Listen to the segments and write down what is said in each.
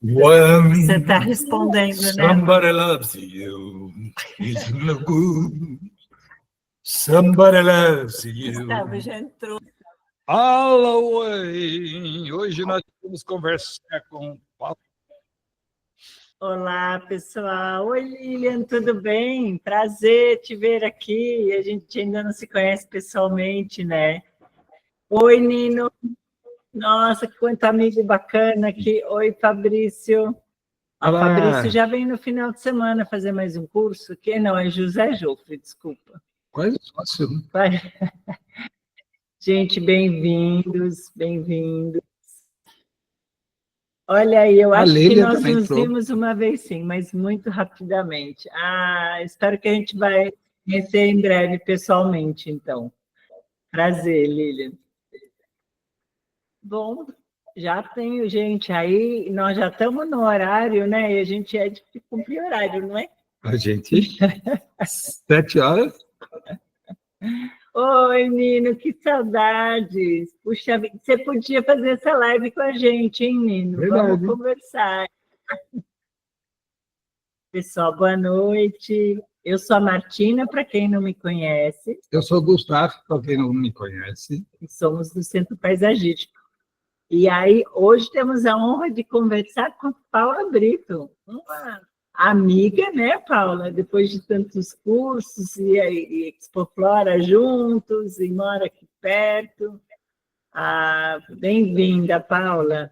Você está respondendo, né? Somebody loves you. It's no good. Somebody loves you. Gustavo já entrou. All away. Hoje nós vamos conversar com o Paulo. Olá, pessoal. Oi, Lilian, tudo bem? Prazer te ver aqui. A gente ainda não se conhece pessoalmente, né? Oi, Nino. Nossa, quanto amigo bacana aqui. Oi, Fabrício. O Fabrício já vem no final de semana fazer mais um curso. Que não, é José Jofre, desculpa. Quase fácil. Gente, bem-vindos, bem-vindos. Olha aí, eu acho que nós nos vimos uma vez sim, mas muito rapidamente. Espero que a gente vai conhecer em breve pessoalmente, então. Prazer, Lilian. Bom, já tenho gente aí, nós já estamos no horário, né? E a gente é de cumprir horário, não é? A gente? 7 horas? Oi, Nino, que saudades. Puxa, você podia fazer essa live com a gente, hein, Nino? Verdade. Vamos conversar. Pessoal, boa noite. Eu sou a Martina, para quem não me conhece. Eu sou o Gustavo, para quem não me conhece. E somos do Centro Paisagístico. E aí, hoje temos a honra de conversar com a Paula Brito, uma amiga, né, Paula? Depois de tantos cursos e Expoflora juntos, e mora aqui perto. Bem-vinda, Paula.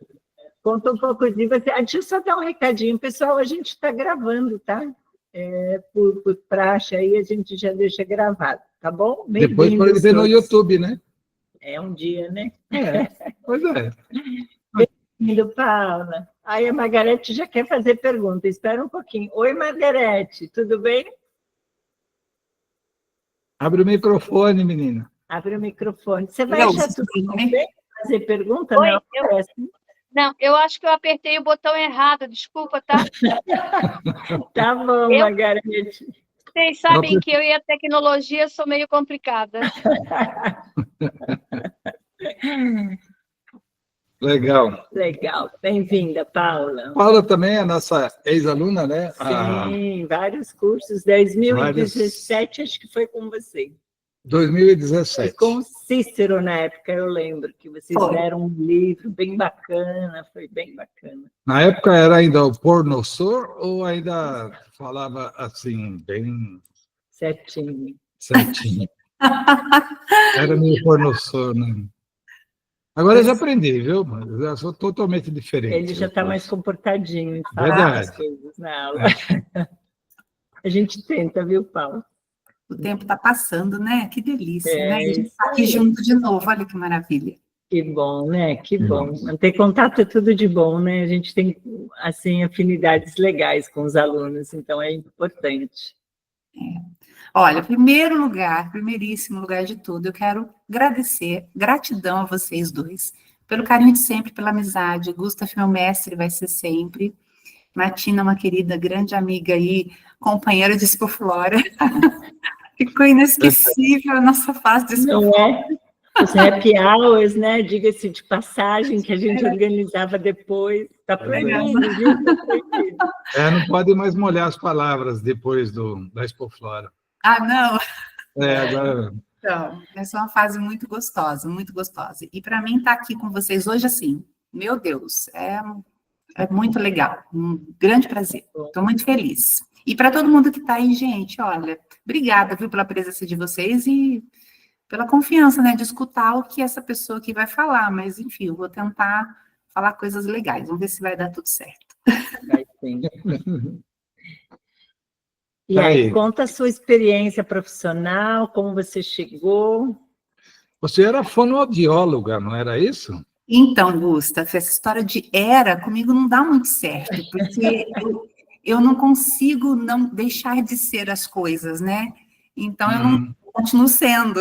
Conta um pouco de você. Deixa eu só dar um recadinho, pessoal. A gente está gravando, tá? Por praxe aí, a gente já deixa gravado, tá bom? Depois pode ver no YouTube, né? É um dia, né? Pois é. Bem-vindo, Paula. Aí a Margarete já quer fazer pergunta. Espera um pouquinho. Oi, Margarete, tudo bem? Abre o microfone, menina. Abre o microfone. Você vai achar tudo bem? Fazer pergunta? Oi, não, eu acho que eu apertei o botão errado, desculpa, tá? Tá bom, Margarete. Vocês sabem que eu e a tecnologia sou meio complicada. Legal. Legal. Bem-vinda, Paula. Paula também é nossa ex-aluna, né? Sim, vários cursos. 2017, acho que foi com você. 2017. E com Cícero, na época, eu lembro que vocês deram um livro bem bacana, foi bem bacana. Na época era ainda o Pornossor ou ainda falava assim, bem... Certinho. Certinho. Era meio Pornossor, né? Agora eu já aprendi, viu? Eu já sou totalmente diferente. Ele já está mais comportadinho em falar as coisas na aula. A gente tenta, viu, Paulo? O tempo está passando, né? Que delícia, né? A gente está aqui junto de novo, olha que maravilha. Que bom, né? Que bom. Manter contato é tudo de bom, né? A gente tem, assim, afinidades legais com os alunos, então é importante. Olha, primeiro lugar, primeiríssimo lugar de tudo, eu quero agradecer, gratidão a vocês dois, pelo carinho de sempre, pela amizade. Gustavo, meu mestre, vai ser sempre. Martina, uma querida, grande amiga aí, companheira de Expoflora. Ficou inesquecível a nossa fase de Expoflora. Não é? Os happy hours, né? Diga-se de passagem, que a gente organizava depois. Está proibido, viu? Tá proibido. Não pode mais molhar as palavras depois da Expoflora. Não? Agora... Então, essa é uma fase muito gostosa, muito gostosa. E para mim estar aqui com vocês hoje, assim, meu Deus, é muito legal, um grande prazer. Estou muito feliz. E para todo mundo que está aí, gente, olha, obrigada, viu, pela presença de vocês e pela confiança, né, de escutar o que essa pessoa aqui vai falar, mas, enfim, eu vou tentar falar coisas legais, vamos ver se vai dar tudo certo. Vai sim. E aí, conta a sua experiência profissional, como você chegou. Você era fonoaudióloga, não era isso? Então, Gustavo, essa história de comigo não dá muito certo, porque eu não consigo não deixar de ser as coisas, né? Então, eu não continuo sendo.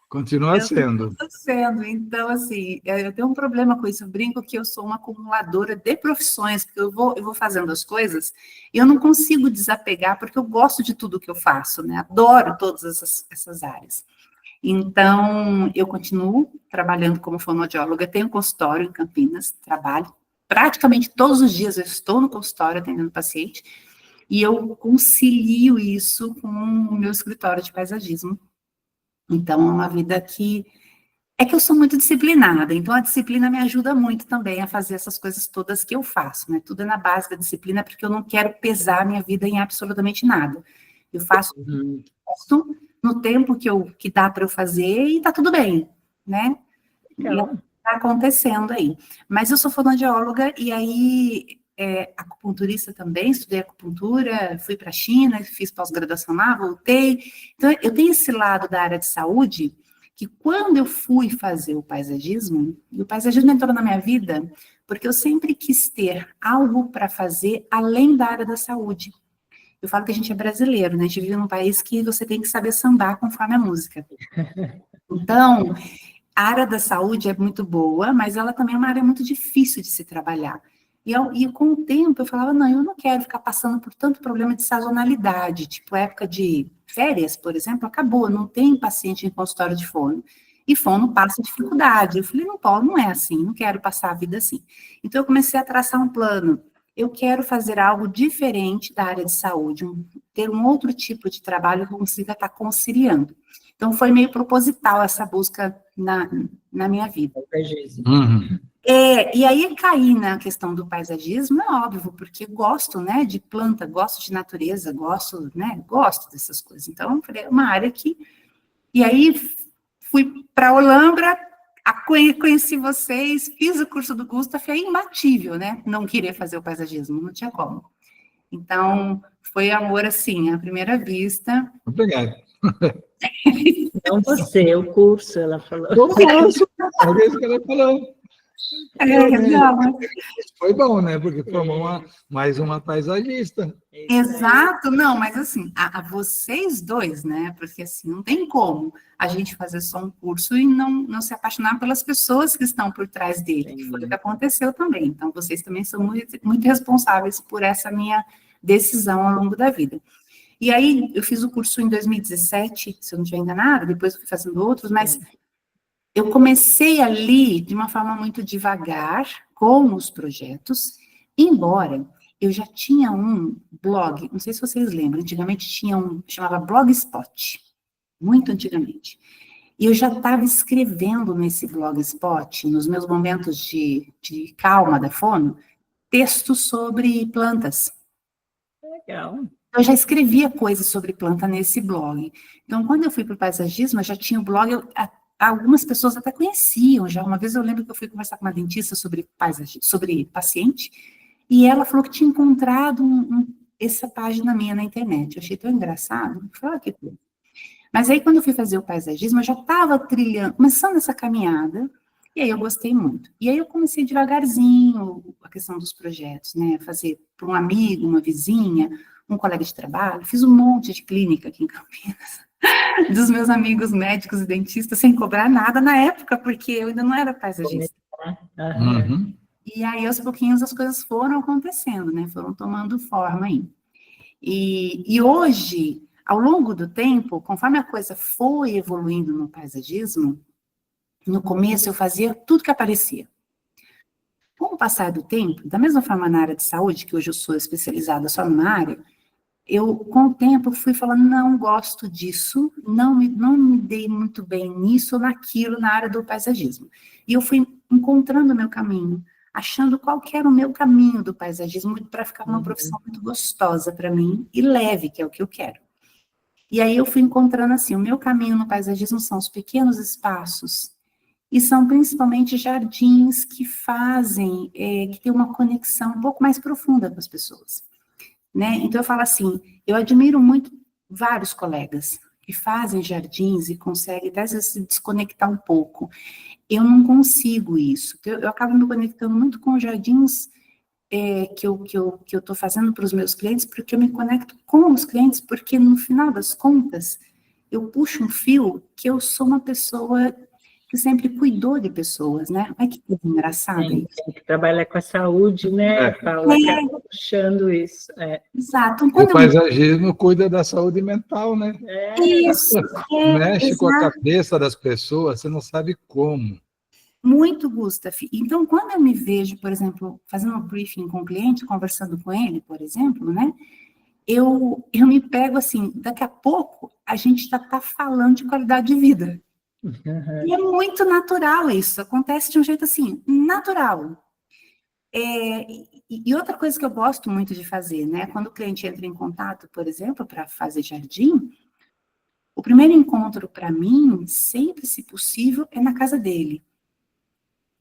Continua sendo. Continua sendo. Então, assim, eu tenho um problema com isso. Eu brinco que eu sou uma acumuladora de profissões, porque eu vou fazendo as coisas e eu não consigo desapegar, porque eu gosto de tudo que eu faço, né? Adoro todas essas áreas. Então, eu continuo trabalhando como fonoaudióloga, tenho um consultório em Campinas, trabalho praticamente todos os dias eu estou no consultório atendendo paciente, e eu concilio isso com o meu escritório de paisagismo. Então, é uma vida que... É que eu sou muito disciplinada, então a disciplina me ajuda muito também a fazer essas coisas todas que eu faço, né? Tudo é na base da disciplina, porque eu não quero pesar a minha vida em absolutamente nada. Eu faço isso no tempo que dá para eu fazer e tá tudo bem, né? Legal. Está acontecendo aí. Mas eu sou fonoaudióloga e aí acupunturista também, estudei acupuntura, fui para a China, fiz pós-graduação lá, voltei. Então, eu tenho esse lado da área de saúde que quando eu fui fazer o paisagismo, e o paisagismo entrou na minha vida porque eu sempre quis ter algo para fazer além da área da saúde. Eu falo que a gente é brasileiro, né? A gente vive num país que você tem que saber sambar conforme a música. Então, a área da saúde é muito boa, mas ela também é uma área muito difícil de se trabalhar. E com o tempo eu falava, não, eu não quero ficar passando por tanto problema de sazonalidade, tipo época de férias, por exemplo, acabou, não tem paciente em consultório de fono. E fono passa dificuldade. Eu falei, não pode, não é assim, não quero passar a vida assim. Então eu comecei a traçar um plano. Eu quero fazer algo diferente da área de saúde, ter um outro tipo de trabalho que eu consiga estar conciliando. Então, foi meio proposital essa busca na minha vida. Uhum. E aí, caí na questão do paisagismo, é óbvio, porque gosto, né, de planta, gosto de natureza, gosto dessas coisas. Então, é uma área que... E aí, fui para a Olambra, conheci vocês, fiz o curso do Gustavo, é imbatível, né, não querer fazer o paisagismo, não tinha como. Então, foi amor, assim, à primeira vista. Obrigado. Não você, o curso, ela falou. Eu faço, é isso que ela falou. Não. Foi bom, né? Porque formou mais uma paisagista. Exato, não, mas assim, a vocês dois, né? Porque assim, não tem como a gente fazer só um curso e não se apaixonar pelas pessoas que estão por trás dele, que foi o que aconteceu também. Então, vocês também são muito, muito responsáveis por essa minha decisão ao longo da vida. E aí, eu fiz o curso em 2017, se eu não estiver enganada, depois eu fui fazendo outros, mas eu comecei ali de uma forma muito devagar, com os projetos, embora eu já tinha um blog, não sei se vocês lembram, antigamente tinha chamava Blogspot, muito antigamente. E eu já estava escrevendo nesse Blogspot, nos meus momentos de calma da fono, textos sobre plantas. Legal. Eu já escrevia coisas sobre planta nesse blog. Então, quando eu fui para o paisagismo, eu já tinha o blog, algumas pessoas até conheciam já. Uma vez eu lembro que eu fui conversar com uma dentista sobre paciente, e ela falou que tinha encontrado essa página minha na internet. Eu achei tão engraçado. Falei, que coisa. Mas aí, quando eu fui fazer o paisagismo, eu já estava começando essa caminhada, e aí eu gostei muito. E aí eu comecei devagarzinho a questão dos projetos, né? Fazer para um amigo, uma vizinha, um colega de trabalho, fiz um monte de clínica aqui em Campinas, dos meus amigos médicos e dentistas, sem cobrar nada na época, porque eu ainda não era paisagista. Uhum. E aí, aos pouquinhos, as coisas foram acontecendo, né? Foram tomando forma aí. E hoje, ao longo do tempo, conforme a coisa foi evoluindo no paisagismo, no começo eu fazia tudo que aparecia. Com o passar do tempo, da mesma forma na área de saúde, que hoje eu sou especializada só numa área, eu, com o tempo, fui falando, não gosto disso, não me dei muito bem nisso ou naquilo na área do paisagismo. E eu fui encontrando o meu caminho, achando qual que era o meu caminho do paisagismo para ficar uma profissão muito gostosa para mim e leve, que é o que eu quero. E aí eu fui encontrando assim, o meu caminho no paisagismo são os pequenos espaços, e são principalmente jardins que fazem, que tem uma conexão um pouco mais profunda com as pessoas. Né? Então, eu falo assim, eu admiro muito vários colegas que fazem jardins e conseguem, até às vezes, se desconectar um pouco. Eu não consigo isso. Eu acabo me conectando muito com jardins que eu estou fazendo para os meus clientes, porque eu me conecto com os clientes, porque, no final das contas, eu puxo um fio que eu sou uma pessoa que sempre cuidou de pessoas, né? Olha que coisa engraçada isso. Tem que trabalhar com a saúde, né, Paula? Acaba puxando isso. Exato. O paisagismo cuida da saúde mental, né? Isso. Mexe com a cabeça das pessoas, você não sabe como. Muito, Gustavo. Então, quando eu me vejo, por exemplo, fazendo um briefing com o cliente, conversando com ele, por exemplo, né? Eu me pego assim, daqui a pouco a gente já está falando de qualidade de vida. Uhum. E é muito natural isso, acontece de um jeito assim, natural. E outra coisa que eu gosto muito de fazer, né? Quando o cliente entra em contato, por exemplo, para fazer jardim, o primeiro encontro para mim, sempre, se possível, é na casa dele.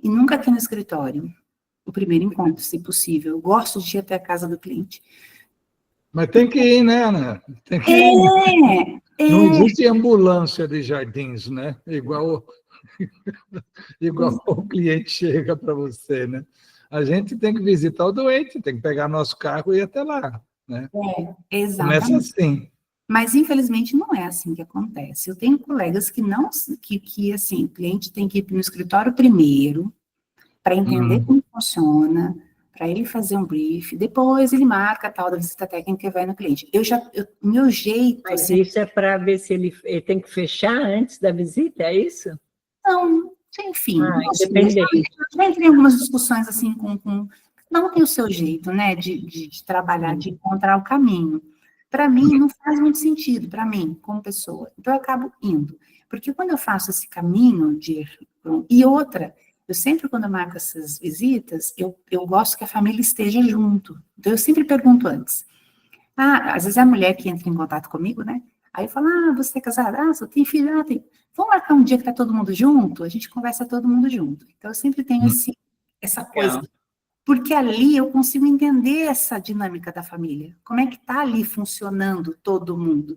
E nunca aqui no escritório. O primeiro encontro, se possível. Eu gosto de ir até a casa do cliente. Mas tem que ir, né, Ana? Tem que ir. Não É. existe ambulância de jardins, né? Igual o cliente chega para você, né? A gente tem que visitar o doente, tem que pegar nosso carro e ir até lá, né? Começa Exatamente. assim. Mas, infelizmente, não é assim que acontece. Eu tenho colegas que não, assim, o cliente tem que ir no escritório primeiro, para entender como funciona, para ele fazer um brief, depois ele marca a tal da visita técnica e vai no cliente. Meu jeito... Mas assim, isso é para ver se ele tem que fechar antes da visita, é isso? não, enfim, não sei, independente. eu já entrei em algumas discussões assim não tem o seu jeito, né, de trabalhar, de encontrar o caminho. Para mim, não faz muito sentido, para mim, como pessoa. Então, eu acabo indo. Porque quando eu faço esse caminho e outra, eu sempre, quando eu marco essas visitas, eu gosto que a família esteja junto. Então, eu sempre pergunto antes. Às vezes é a mulher que entra em contato comigo, né? Aí eu falo, você é casada? Você tem filho? Tem. Vamos marcar um dia que tá todo mundo junto? A gente conversa todo mundo junto. Então, eu sempre tenho essa coisa. Porque ali eu consigo entender essa dinâmica da família. Como é que tá ali funcionando todo mundo.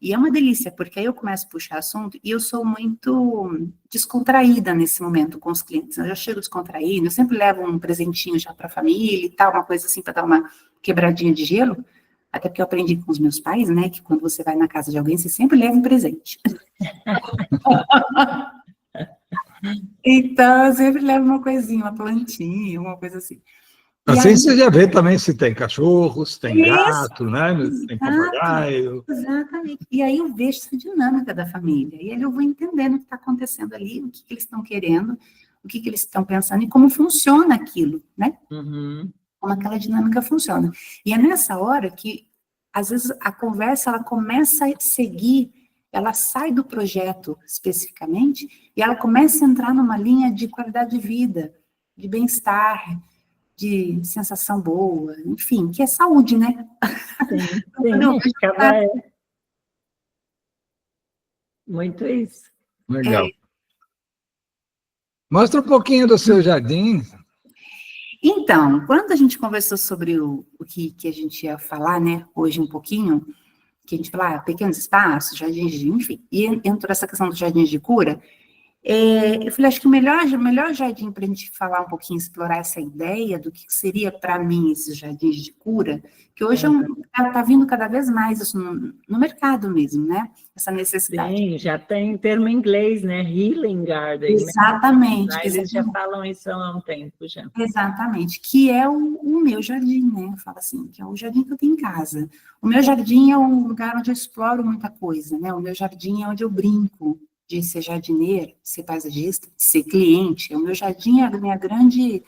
E é uma delícia, porque aí eu começo a puxar assunto e eu sou muito descontraída nesse momento com os clientes. Eu já chego descontraída, eu sempre levo um presentinho já para a família e tal, uma coisa assim para dar uma quebradinha de gelo. Até porque eu aprendi com os meus pais, né, que quando você vai na casa de alguém, você sempre leva um presente. Então, eu sempre levo uma coisinha, uma plantinha, uma coisa assim. Assim você já vê também se tem cachorro, se tem gato, né? Tem Exato, papagaio. exatamente. E aí eu vejo essa dinâmica da família. E aí eu vou entendendo o que está acontecendo ali, o que eles estão querendo, o que eles estão pensando e como funciona aquilo, né? Como aquela dinâmica funciona. E é nessa hora que, às vezes, a conversa ela começa a seguir, ela sai do projeto especificamente e ela começa a entrar numa linha de qualidade de vida, de bem-estar, de sensação boa, enfim, que é saúde, né? Sim, muito isso. Legal. Mostra um pouquinho do seu jardim. Então, quando a gente conversou sobre o que a gente ia falar, né, hoje um pouquinho, que a gente fala, pequenos espaços, jardins, enfim, e entrou essa questão dos jardins de cura, eu falei, acho que o melhor jardim para a gente falar um pouquinho, explorar essa ideia do que seria para mim esses jardins de cura, que hoje está vindo cada vez mais isso no mercado mesmo, né? Essa necessidade. Sim, já tem termo em inglês, né? Healing Garden. Exatamente. Né? Eles já falam isso há um tempo já. Exatamente, que é o meu jardim, né? Eu falo assim, que é o jardim que eu tenho em casa. O meu jardim é um lugar onde eu exploro muita coisa, né? O meu jardim é onde eu brinco de ser jardineira, de ser paisagista, de ser cliente. O meu jardim é a minha grande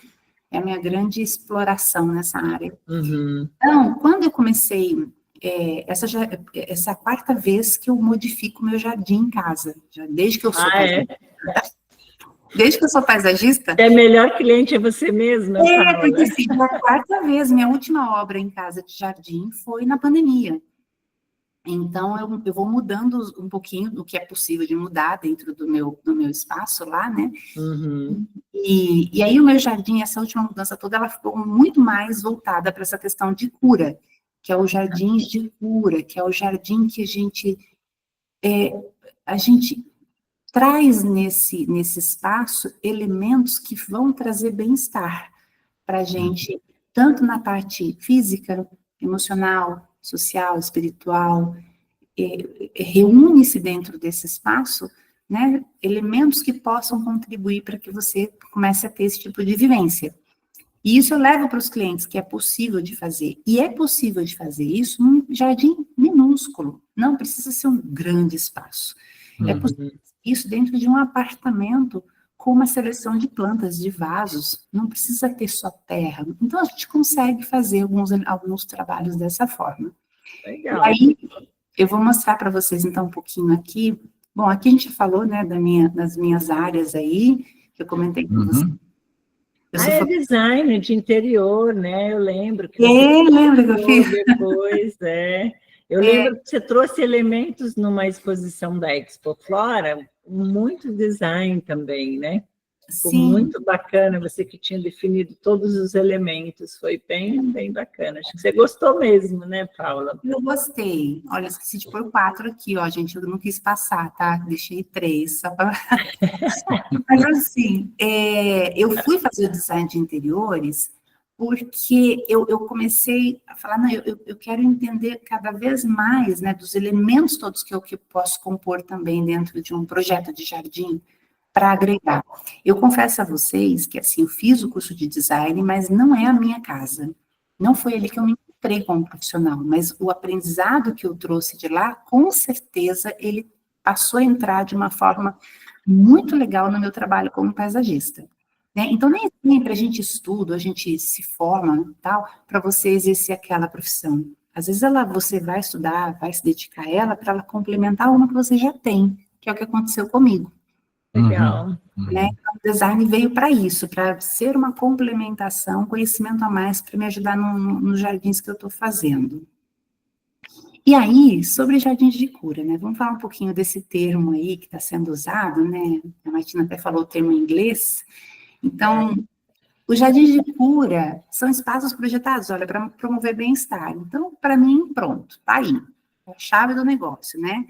exploração nessa área. Então, quando eu comecei, essa é a quarta vez que eu modifico o meu jardim em casa, desde que eu sou paisagista. Desde que eu sou paisagista... É melhor cliente é você mesma, Paula. Porque assim, a quarta vez, minha última obra em casa de jardim foi na pandemia. Então, eu vou mudando um pouquinho do que é possível de mudar dentro do meu espaço lá, né? E aí o meu jardim, essa última mudança toda, ela ficou muito mais voltada para essa questão de cura, que é o jardim de cura, que é o jardim que a gente traz nesse espaço elementos que vão trazer bem-estar para a gente, tanto na parte física, emocional, social, espiritual, reúne-se dentro desse espaço, né, elementos que possam contribuir para que você comece a ter esse tipo de vivência. E isso eu levo para os clientes que é possível de fazer. E é possível de fazer isso num jardim minúsculo, não precisa ser um grande espaço. É possível isso dentro de um apartamento com uma seleção de plantas, de vasos, não precisa ter só terra. Então, a gente consegue fazer alguns trabalhos dessa forma. Legal. E aí, eu vou mostrar para vocês, então, um pouquinho aqui. Bom, aqui a gente falou, né, das minhas áreas aí, que eu comentei com vocês. É design de interior, né? Eu lembro que lembra que eu fiz? Depois, Eu lembro que você trouxe elementos numa exposição da Expo Flora, muito design também, né? Ficou muito bacana, você que tinha definido todos os elementos, foi bem, bem bacana. Acho que você gostou mesmo, né, Paula? Eu gostei. Olha, esqueci de pôr 4 aqui, ó, gente, eu não quis passar, tá? Deixei 3, só para... Mas, assim, eu fui fazer o design de interiores porque eu comecei a falar, não, eu quero entender cada vez mais, né, dos elementos todos que eu posso compor também dentro de um projeto de jardim, para agregar. Eu confesso a vocês que, assim, eu fiz o curso de design, mas não é a minha casa. Não foi ali que eu me encontrei como profissional, mas o aprendizado que eu trouxe de lá, com certeza, ele passou a entrar de uma forma muito legal no meu trabalho como paisagista. Né? Então, nem sempre a gente estuda, a gente se forma, tal, para você exercer aquela profissão. Às vezes você vai estudar, vai se dedicar a ela para ela complementar uma que você já tem, que é o que aconteceu comigo. Legal. Né? Então, o design veio para isso, para ser uma complementação, conhecimento a mais, para me ajudar nos jardins que eu estou fazendo. E aí, sobre jardins de cura, né? Vamos falar um pouquinho desse termo aí que está sendo usado, né? A Martina até falou o termo em inglês. Então, os jardins de cura são espaços projetados, olha, para promover bem-estar. Então, para mim, pronto, tá aí. É a chave do negócio, né?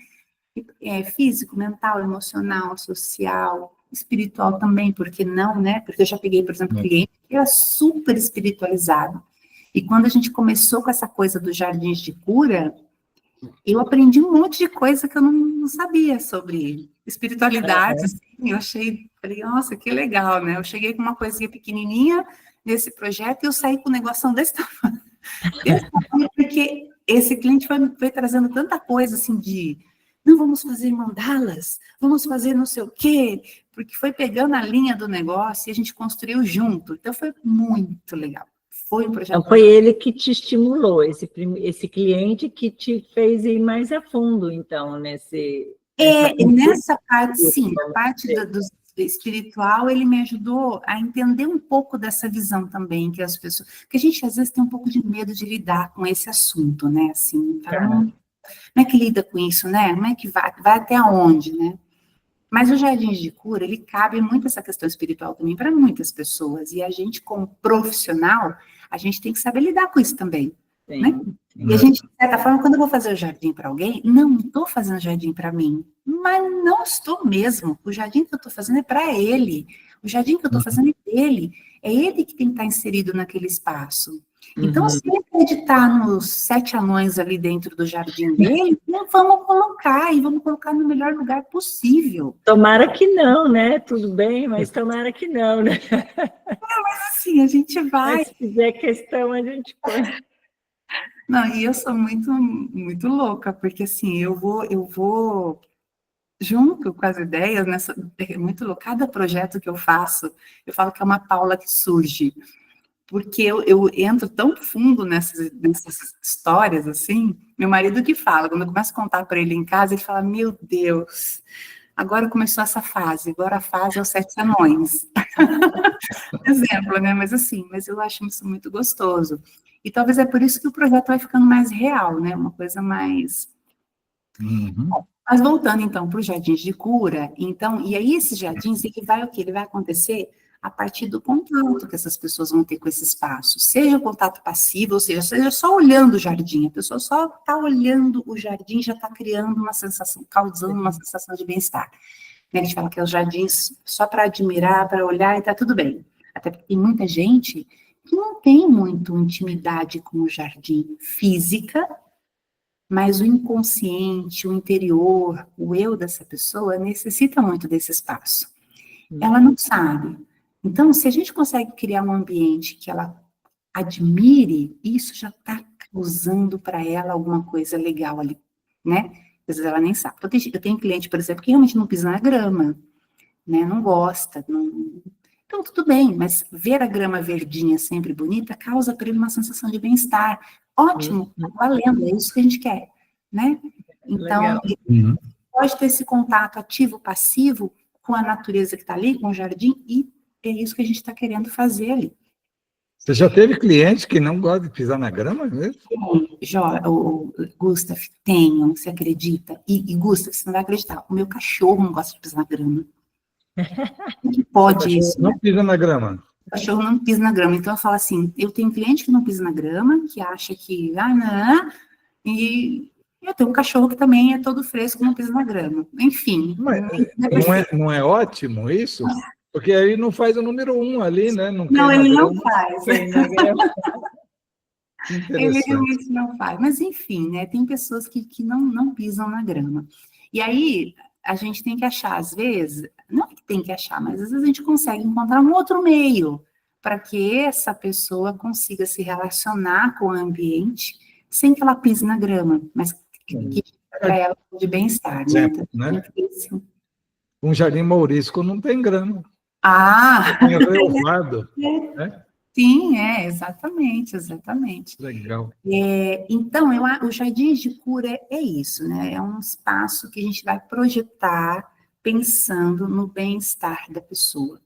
Físico, mental, emocional, social, espiritual também, porque não, né? Porque eu já peguei, por exemplo, cliente que era super espiritualizado. E quando a gente começou com essa coisa dos jardins de cura, eu aprendi um monte de coisa que eu não sabia sobre espiritualidade, assim, eu falei, nossa, que legal, né? Eu cheguei com uma coisinha pequenininha nesse projeto e eu saí com um negócio desse tamanho, porque esse cliente foi trazendo tanta coisa, assim, não, vamos fazer mandalas, vamos fazer não sei o quê, porque foi pegando a linha do negócio e a gente construiu junto. Então, foi muito legal. Foi um projeto... Então, foi ele que te estimulou, esse cliente que te fez ir mais a fundo, então, nessa parte, sim, a parte do espiritual, ele me ajudou a entender um pouco dessa visão também, que as pessoas... Porque a gente, às vezes, tem um pouco de medo de lidar com esse assunto, né? Assim, como é que lida com isso, né? Como é que vai até onde, né? Mas o jardins de cura, ele cabe muito essa questão espiritual também para muitas pessoas, e a gente, como profissional, a gente tem que saber lidar com isso também, né? E a gente, de certa forma, quando eu vou fazer o jardim para alguém, não estou fazendo jardim para mim, mas não estou mesmo. O jardim que eu estou fazendo é para ele, o jardim que eu estou fazendo é dele, é ele que tem que estar inserido naquele espaço. Então, se ele acreditar nos 7 anões ali dentro do jardim dele, vamos colocar no melhor lugar possível. Tomara que não, né? Tudo bem, mas tomara que não, né? Mas assim, a gente vai... Mas se fizer questão, a gente põe. Não, e eu sou muito, muito louca, porque assim, eu vou junto com as ideias, é muito louca. Cada projeto que eu faço, eu falo que é uma Paula que surge, porque eu entro tão fundo nessas histórias, assim, meu marido que fala, quando eu começo a contar para ele em casa, ele fala, meu Deus, agora começou essa fase, agora a fase é os 7 anões. Exemplo, né? Mas eu acho isso muito gostoso. E talvez é por isso que o projeto vai ficando mais real, né? Uma coisa mais... Mas voltando, então, para os jardins de cura, então, e aí esses jardins, ele vai o quê? Ele vai acontecer a partir do contato que essas pessoas vão ter com esse espaço, seja o contato passivo, ou seja só olhando o jardim, a pessoa só está olhando o jardim, já está criando uma sensação, causando uma sensação de bem-estar. A gente fala que é os jardins só para admirar, para olhar e está tudo bem. Até porque tem muita gente que não tem muito intimidade com o jardim física, mas o inconsciente, o interior, o eu dessa pessoa necessita muito desse espaço. Ela não sabe. Então, se a gente consegue criar um ambiente que ela admire, isso já está causando para ela alguma coisa legal ali, né? Às vezes ela nem sabe. Eu tenho cliente, por exemplo, que realmente não pisa na grama, né? Não gosta. Então, tudo bem, mas ver a grama verdinha sempre bonita causa para ele uma sensação de bem-estar. Ótimo, tá valendo, é isso que a gente quer, né? Então, Uhum. pode ter esse contato ativo, passivo com a natureza que está ali, com o jardim, e é isso que a gente está querendo fazer ali. Você já teve cliente que não gosta de pisar na grama mesmo? O Gustav, tenho, você acredita? E Gustav, você não vai acreditar, o meu cachorro não gosta de pisar na grama. Como que pode isso, né? Não pisa na grama. O cachorro não pisa na grama. Então, eu falo assim, eu tenho cliente que não pisa na grama, que acha que, não, e eu tenho um cachorro que também é todo fresco, não pisa na grama. Enfim. Mas não é ótimo isso? Porque aí não faz o número 1 ali, né? Não, queima ele a não grama. faz. Ele Interessante. realmente não faz. Mas, enfim, né? Tem pessoas que não pisam na grama. E aí, a gente tem que achar, às vezes, não é que tem que achar, mas às vezes a gente consegue encontrar um outro meio para que essa pessoa consiga se relacionar com o ambiente sem que ela pise na grama, mas que para ela de bem-estar, né? Exemplo, né? Um jardim mourisco não tem grama. Ah! Tem relevado, né? Sim, exatamente. Legal. Então, o Jardim de Cura é isso, né? É um espaço que a gente vai projetar pensando no bem-estar da pessoa.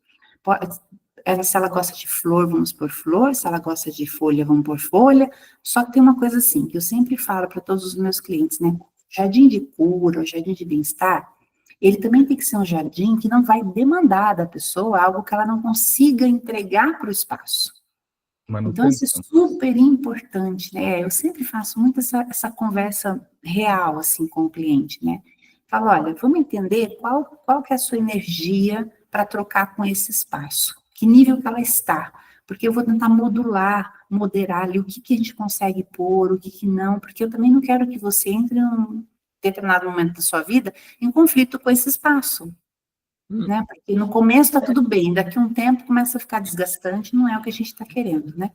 Se ela gosta de flor, vamos por flor, se ela gosta de folha, vamos por folha. Só que tem uma coisa assim, que eu sempre falo para todos os meus clientes, né? Jardim de cura, o jardim de bem-estar, ele também tem que ser um jardim que não vai demandar da pessoa algo que ela não consiga entregar para o espaço. Então, isso é super importante, né? Eu sempre faço muito essa conversa real, assim, com o cliente, né? Falo, olha, vamos entender qual que é a sua energia para trocar com esse espaço. Que nível que ela está. Porque eu vou tentar moderar ali o que a gente consegue pôr, o que não, porque eu também não quero que você entre em um determinado momento da sua vida em conflito com esse espaço. Né? Porque no começo está tudo bem, daqui a um tempo começa a ficar desgastante, não é o que a gente está querendo, né?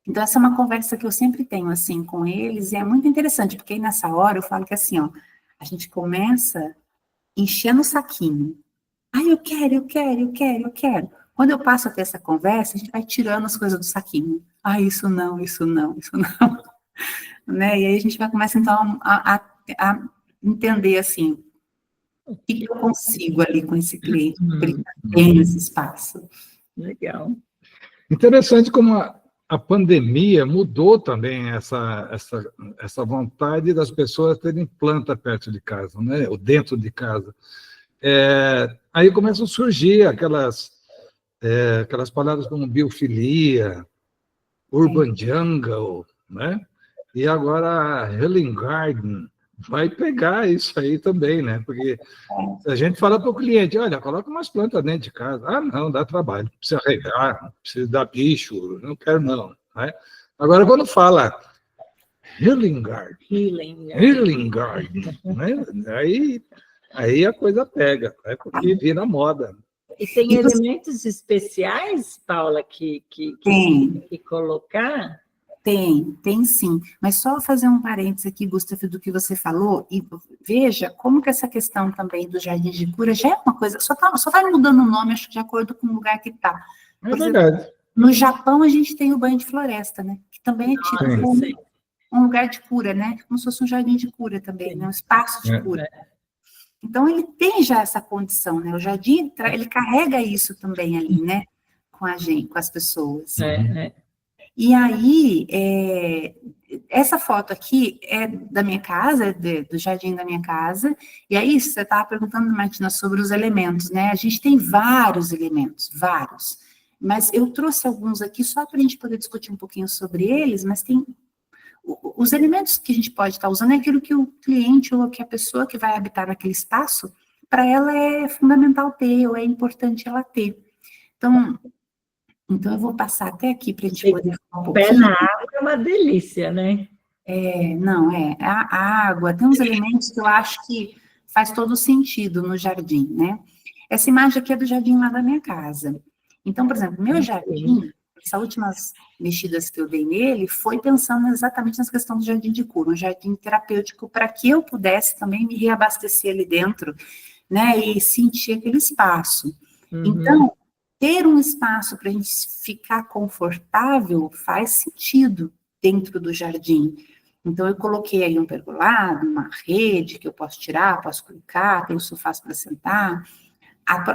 Então, essa é uma conversa que eu sempre tenho, assim, com eles, e é muito interessante, porque aí nessa hora eu falo que, assim, ó, a gente começa enchendo o saquinho. Eu quero. Quando eu passo a ter essa conversa, a gente vai tirando as coisas do saquinho. Isso não. Né? E aí a gente vai começar, então, a entender, assim, o que eu consigo ali com esse cliente, porque ele tem esse espaço. Legal. Interessante como a pandemia mudou também essa vontade das pessoas terem planta perto de casa, né? Ou dentro de casa. Aí começam a surgir aquelas palavras como biofilia, urban jungle, né? E agora Healing Garden vai pegar isso aí também, né? Porque a gente fala para o cliente, olha, coloca umas plantas dentro de casa. Não, dá trabalho, precisa regar, precisa dar bicho, não quero não. Né? Agora, quando fala Healing Garden, né? Aí a coisa pega, né? Porque vira moda. E tem elementos especiais, Paula, que colocar? Tem sim. Mas só fazer um parênteses aqui, Gustavo, do que você falou, e veja como que essa questão também do jardim de cura já é uma coisa, só vai mudando o nome, acho que de acordo com o lugar que está. É verdade. No Japão, a gente tem o banho de floresta, né? Que também é tipo um lugar de cura, né? Como se fosse um jardim de cura também, né? Um espaço de cura. Então, ele tem já essa condição, né? O jardim, ele carrega isso também ali, né? Com a gente, com as pessoas. E aí, essa foto aqui é da minha casa, do jardim da minha casa, e aí você estava perguntando, Martina, sobre os elementos, né? A gente tem vários elementos, vários, mas eu trouxe alguns aqui só para a gente poder discutir um pouquinho sobre eles, mas tem os elementos que a gente pode estar usando é aquilo que o cliente ou que a pessoa que vai habitar naquele espaço, para ela é fundamental ter, ou é importante ela ter. Então eu vou passar até aqui para a gente poder falar um pouquinho. Pé na água é uma delícia, né? A água, tem uns elementos que eu acho que faz todo sentido no jardim, né? Essa imagem aqui é do jardim lá da minha casa. Então, por exemplo, meu jardim, essas últimas mexidas que eu dei nele, foi pensando exatamente nessa questão do jardim de cura, um jardim terapêutico, para que eu pudesse também me reabastecer ali dentro né, e sentir aquele espaço. Então, ter um espaço para a gente ficar confortável faz sentido dentro do jardim. Então, eu coloquei aí um pergolado, uma rede que eu posso tirar, posso colocar, tem os sofás para sentar,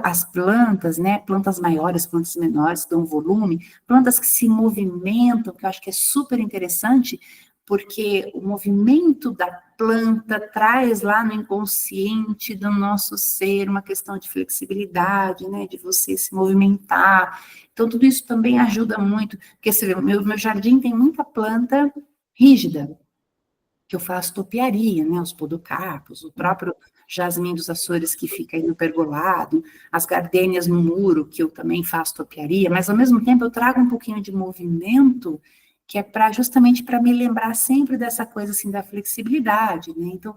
as plantas, né, plantas maiores, plantas menores, que dão volume, plantas que se movimentam, que eu acho que é super interessante, porque o movimento da planta traz lá no inconsciente do nosso ser uma questão de flexibilidade, né, de você se movimentar. Então, tudo isso também ajuda muito, porque você vê, o meu jardim tem muita planta rígida, que eu faço topiaria, né, os podocarpos, o próprio jasmim dos Açores que fica aí no pergolado, as gardênias no muro, que eu também faço topiaria, mas ao mesmo tempo eu trago um pouquinho de movimento, que é justamente para me lembrar sempre dessa coisa assim da flexibilidade, né? Então,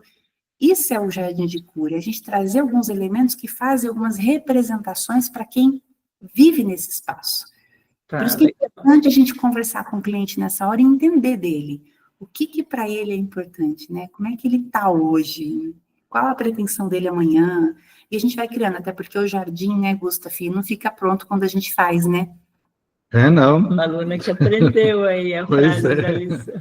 isso é o jardim de cura, a gente trazer alguns elementos que fazem algumas representações para quem vive nesse espaço. Por isso que é importante a gente conversar com o cliente nessa hora e entender dele. O que para ele é importante, né? Como é que ele está hoje? Qual a pretensão dele amanhã? E a gente vai criando, até porque o jardim, né, Gustavo, não fica pronto quando a gente faz, né? Não. Uma aluna que aprendeu aí a frase da lição.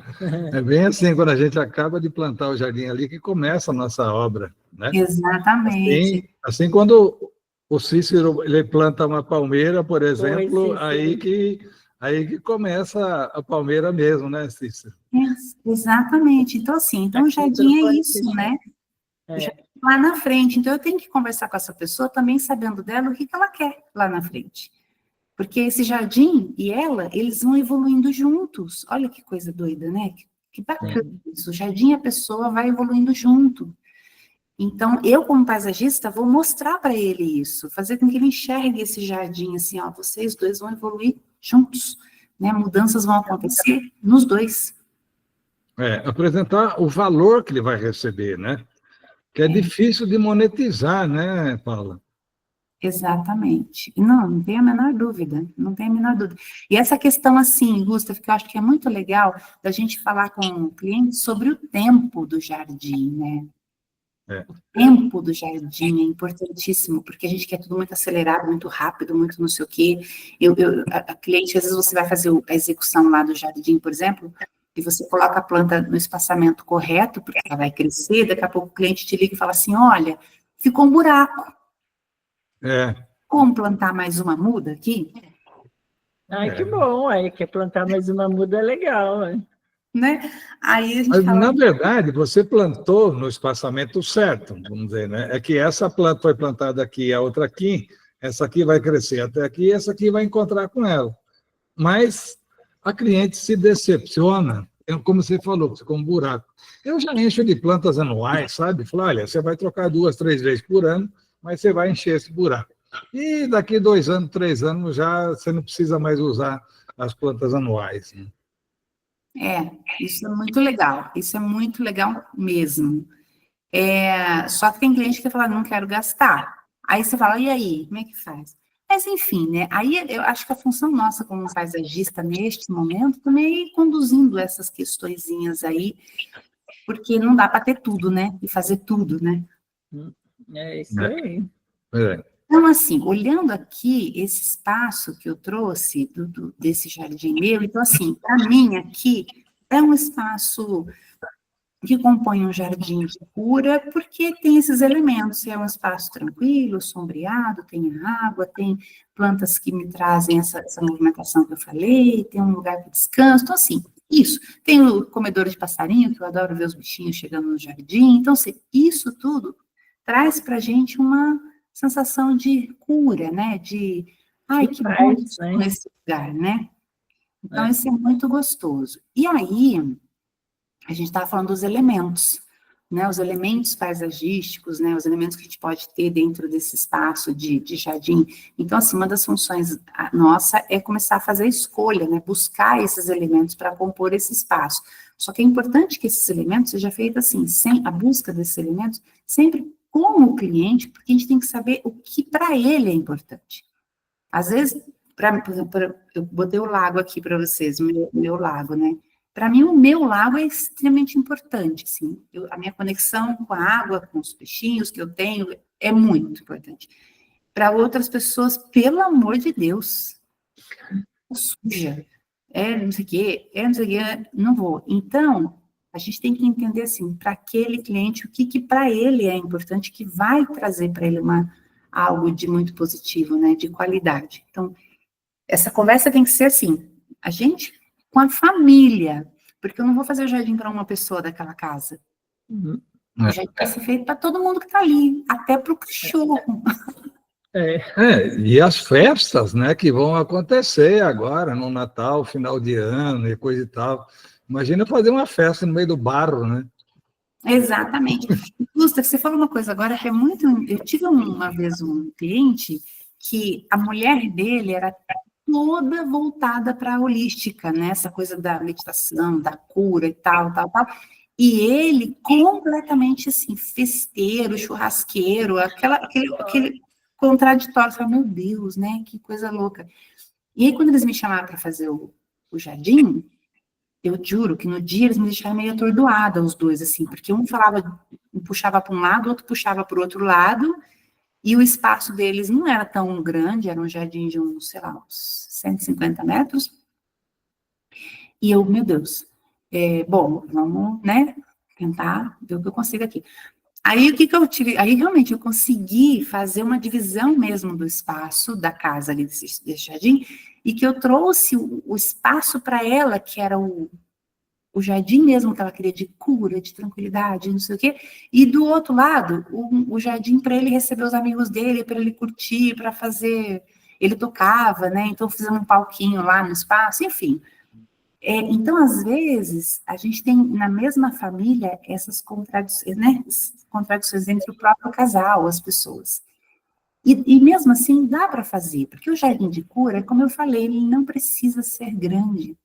É bem assim, quando a gente acaba de plantar o jardim ali, que começa a nossa obra, né? Exatamente. Assim quando o Cícero ele planta uma palmeira, por exemplo, aí que começa a palmeira mesmo, né, Cícero? Exatamente. Então, assim, o jardim é isso, né? Lá na frente. Então, eu tenho que conversar com essa pessoa também sabendo dela o que ela quer lá na frente. Porque esse jardim e ela, eles vão evoluindo juntos. Olha que coisa doida, né? Que bacana isso. O jardim e a pessoa vai evoluindo junto. Então, eu, como paisagista, vou mostrar para ele isso, fazer com que ele enxergue esse jardim, assim, ó, vocês dois vão evoluir juntos, né? Mudanças vão acontecer nos dois. Apresentar o valor que ele vai receber, né? Que é difícil de monetizar, né, Paula? Exatamente. Não tem a menor dúvida, não tem a menor dúvida. E essa questão, assim, Gustavo, que eu acho que é muito legal da gente falar com o cliente sobre o tempo do jardim, né? O tempo do jardim é importantíssimo, porque a gente quer tudo muito acelerado, muito rápido, muito não sei o quê. A cliente, às vezes você vai fazer a execução lá do jardim, por exemplo, e você coloca a planta no espaçamento correto, porque ela vai crescer, daqui a pouco o cliente te liga e fala assim, olha, ficou um buraco. Como plantar mais uma muda aqui? Ai, que bom, aí quer plantar mais uma muda é legal, né? Aí a gente Mas, fala... na verdade, você plantou no espaçamento certo, vamos dizer, né? É que essa planta foi plantada aqui, a outra aqui, essa aqui vai crescer até aqui, e essa aqui vai encontrar com ela. Mas a cliente se decepciona, como você falou, ficou um buraco. Eu já encho de plantas anuais, sabe? Falo, olha, você vai trocar 2, 3 vezes por ano, mas você vai encher esse buraco. E daqui 2 anos, 3 anos, já você não precisa mais usar as plantas anuais, né? Isso é muito legal mesmo. Só que tem cliente que fala, não quero gastar. Aí você fala, e aí, como é que faz? Mas enfim, né? Aí eu acho que a função nossa como paisagista neste momento também é ir conduzindo essas questõezinhas aí, porque não dá para ter tudo, né? E fazer tudo, né? É isso aí. Então, assim, olhando aqui esse espaço que eu trouxe desse jardim meu, então, assim, para mim aqui é um espaço que compõe um jardim de cura, porque tem esses elementos, é um espaço tranquilo, sombreado, tem água, tem plantas que me trazem essa movimentação que eu falei, tem um lugar de descanso, então, assim, isso. Tem o comedor de passarinho, que eu adoro ver os bichinhos chegando no jardim, então, assim, isso tudo traz para a gente uma sensação de cura, né? De, ai, que bom estar nesse lugar, né? Então, isso é muito gostoso. E aí, a gente estava falando dos elementos, né? Os elementos paisagísticos, né? Os elementos que a gente pode ter dentro desse espaço de jardim. Então, assim, uma das funções nossa é começar a fazer a escolha, né? Buscar esses elementos para compor esse espaço. Só que é importante que esses elementos seja feito assim, sem a busca desses elementos, sempre com o cliente, porque a gente tem que saber o que para ele é importante. Às vezes, por exemplo, eu botei o lago aqui para vocês, meu lago, né? Para mim, o meu lago é extremamente importante, assim, a minha conexão com a água, com os peixinhos que eu tenho, é muito importante. Para outras pessoas, pelo amor de Deus, suja, não sei o quê, não sei o quê, não vou. Então, a gente tem que entender, assim, para aquele cliente, o que para ele é importante, que vai trazer para ele algo de muito positivo, né, de qualidade. Então, essa conversa tem que ser assim, a gente com a família, porque eu não vou fazer o jardim para uma pessoa daquela casa. O jardim vai ser feito para todo mundo que está ali, até para o cachorro. E as festas, né, que vão acontecer agora, no Natal, final de ano e coisa e tal. Imagina fazer uma festa no meio do barro, né? Exatamente. Gustav, você falou uma coisa agora que é muito... Eu tive uma vez um cliente que a mulher dele era toda voltada para a holística, né? Essa coisa da meditação, da cura e tal. E ele completamente, assim, festeiro, churrasqueiro, aquele contraditório. Eu falei, meu Deus, né? Que coisa louca. E aí, quando eles me chamaram para fazer o jardim, eu juro que no dia eles me deixaram meio atordoada, os dois, assim, porque um puxava para um lado, o outro puxava para o outro lado, e o espaço deles não era tão grande, era um jardim de uns, sei lá, uns 150 metros. E eu, meu Deus, bom, vamos, né, tentar ver o que eu consigo aqui. Aí, o que eu tive? Aí, realmente, eu consegui fazer uma divisão mesmo do espaço da casa ali, desse jardim, e que eu trouxe o espaço para ela, que era o jardim mesmo que ela queria, de cura, de tranquilidade, não sei o quê, e do outro lado, o jardim para ele receber os amigos dele, para ele curtir, para fazer... Ele tocava, né? Então, fizemos um palquinho lá no espaço, enfim. Então, às vezes, a gente tem na mesma família essas contradições, né? Contradições entre o próprio casal, as pessoas. E mesmo assim, dá para fazer, porque o jardim de cura, como eu falei, ele não precisa ser grande.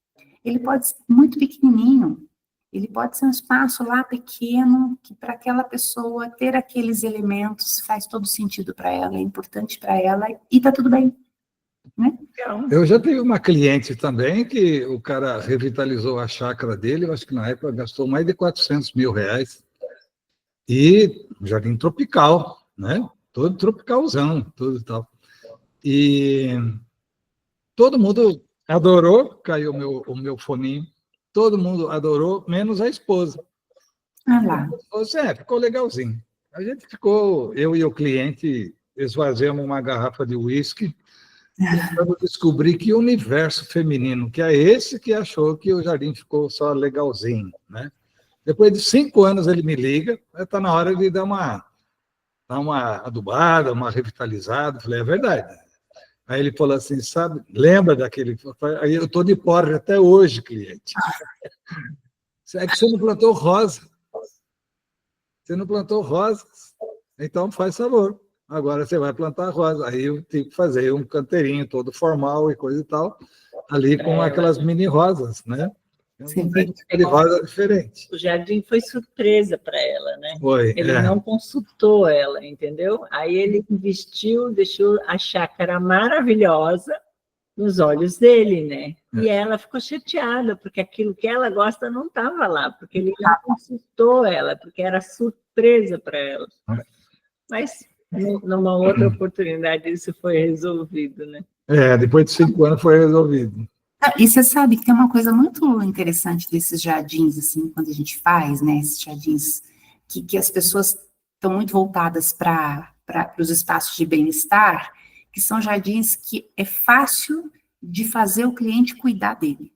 Ele pode ser muito pequenininho. Ele pode ser um espaço lá pequeno, que para aquela pessoa ter aqueles elementos faz todo sentido para ela, é importante para ela, e está tudo bem. Né? Eu já tive uma cliente também que o cara revitalizou a chácara dele, eu acho que na época gastou mais de 400 mil reais. E jardim tropical, né? Todo tropicalzão, tudo e tal. E todo mundo adorou, caiu o meu foninho, todo mundo adorou, menos a esposa. Ah lá. Ficou legalzinho. A gente ficou, eu e o cliente, esvaziamos uma garrafa de uísque, tentando descobrir que universo feminino, que é esse que achou que o jardim ficou só legalzinho, né? Depois de 5 anos ele me liga, está na hora de dar uma adubada, uma revitalizada. Eu falei, é verdade. Aí ele falou assim, sabe, lembra daquele... Aí eu estou de porre até hoje, cliente. É que você não plantou rosa. Você não plantou rosas, então faz favor. Agora você vai plantar rosa. Aí eu tive que fazer um canteirinho todo formal e coisa e tal, ali com aquelas mini rosas, né? Sim. De rosa diferente. O jardim foi surpresa para ela, né? Foi, ele não consultou ela, entendeu? Aí ele investiu, deixou a chácara maravilhosa nos olhos dele, né? E ela ficou chateada, porque aquilo que ela gosta não estava lá, porque ele não consultou ela, porque era surpresa para ela. Mas, numa outra oportunidade, isso foi resolvido, né? Depois de 5 anos foi resolvido. E você sabe que tem uma coisa muito interessante desses jardins, assim, quando a gente faz, né, esses jardins, que as pessoas estão muito voltadas para os espaços de bem-estar, que são jardins que é fácil de fazer o cliente cuidar dele.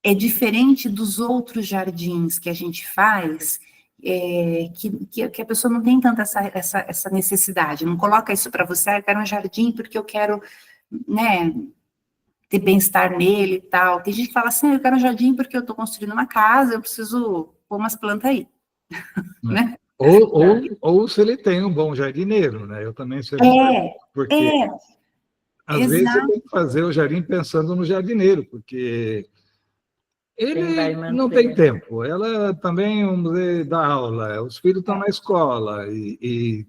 É diferente dos outros jardins que a gente faz, que a pessoa não tem tanta essa necessidade, não coloca isso para você, eu quero um jardim porque eu quero, né, ter bem-estar nele e tal. Tem gente que fala assim, eu quero um jardim porque eu estou construindo uma casa, eu preciso pôr umas plantas aí. Né? Ou se ele tem um bom jardineiro, né? Eu também sei. Porque às vezes você tem que fazer o jardim pensando no jardineiro, porque ele não tem tempo. Ela também, vamos dizer, dá aula, os filhos estão na escola,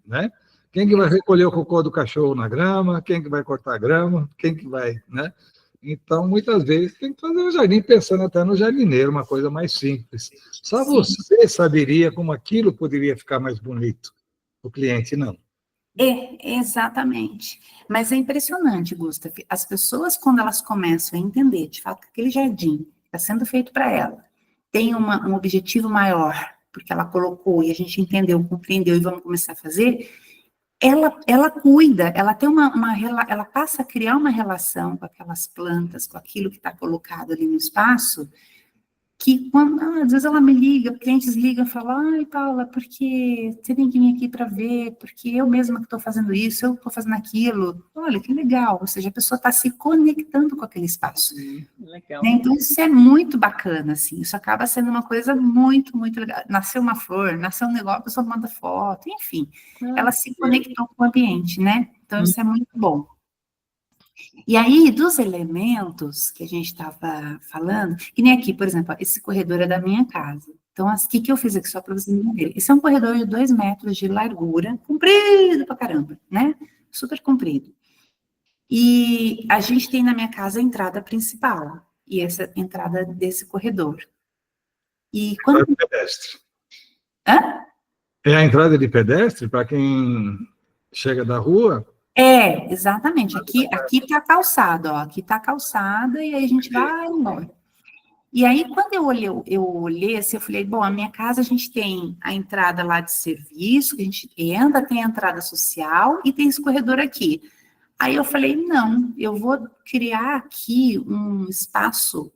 né? Quem que vai recolher o cocô do cachorro na grama? Quem que vai cortar a grama? Quem que vai, né? Então, muitas vezes, tem que fazer um jardim pensando até no jardineiro, uma coisa mais simples. Só você saberia como aquilo poderia ficar mais bonito. O cliente não. Exatamente. Mas é impressionante, Gustavo. As pessoas, quando elas começam a entender, de fato, que aquele jardim está sendo feito para ela, tem um objetivo maior, porque ela colocou e a gente entendeu, compreendeu e vamos começar a fazer, ela cuida, ela tem ela passa a criar uma relação com aquelas plantas, com aquilo que está colocado ali no espaço, que às vezes ela me liga, clientes ligam e falam, ai, Paula, porque você tem que vir aqui para ver, porque eu mesma que estou fazendo isso, eu estou fazendo aquilo. Olha, que legal, ou seja, a pessoa está se conectando com aquele espaço. Legal. Né? Então, isso é muito bacana, assim, isso acaba sendo uma coisa muito, muito legal. Nasceu uma flor, nasceu um negócio, a pessoa manda foto, enfim, ela se conectou com o ambiente, né? Então, isso é muito bom. E aí, dos elementos que a gente estava falando, que nem aqui, por exemplo, esse corredor é da minha casa. Então, o que eu fiz aqui só para vocês entenderem? Esse é um corredor de 2 metros de largura, comprido pra caramba, né? Super comprido. E a gente tem na minha casa a entrada principal, e essa entrada desse corredor. E quando... É pedestre. Hã? É a entrada de pedestre para quem chega da rua? Exatamente. Aqui está a calçada, ó. Aqui está a calçada e aí a gente vai embora. E aí, quando eu olhei assim, eu falei, bom, a minha casa a gente tem a entrada lá de serviço, que a gente entra, tem a entrada social e tem esse corredor aqui. Aí eu falei, não, eu vou criar aqui um espaço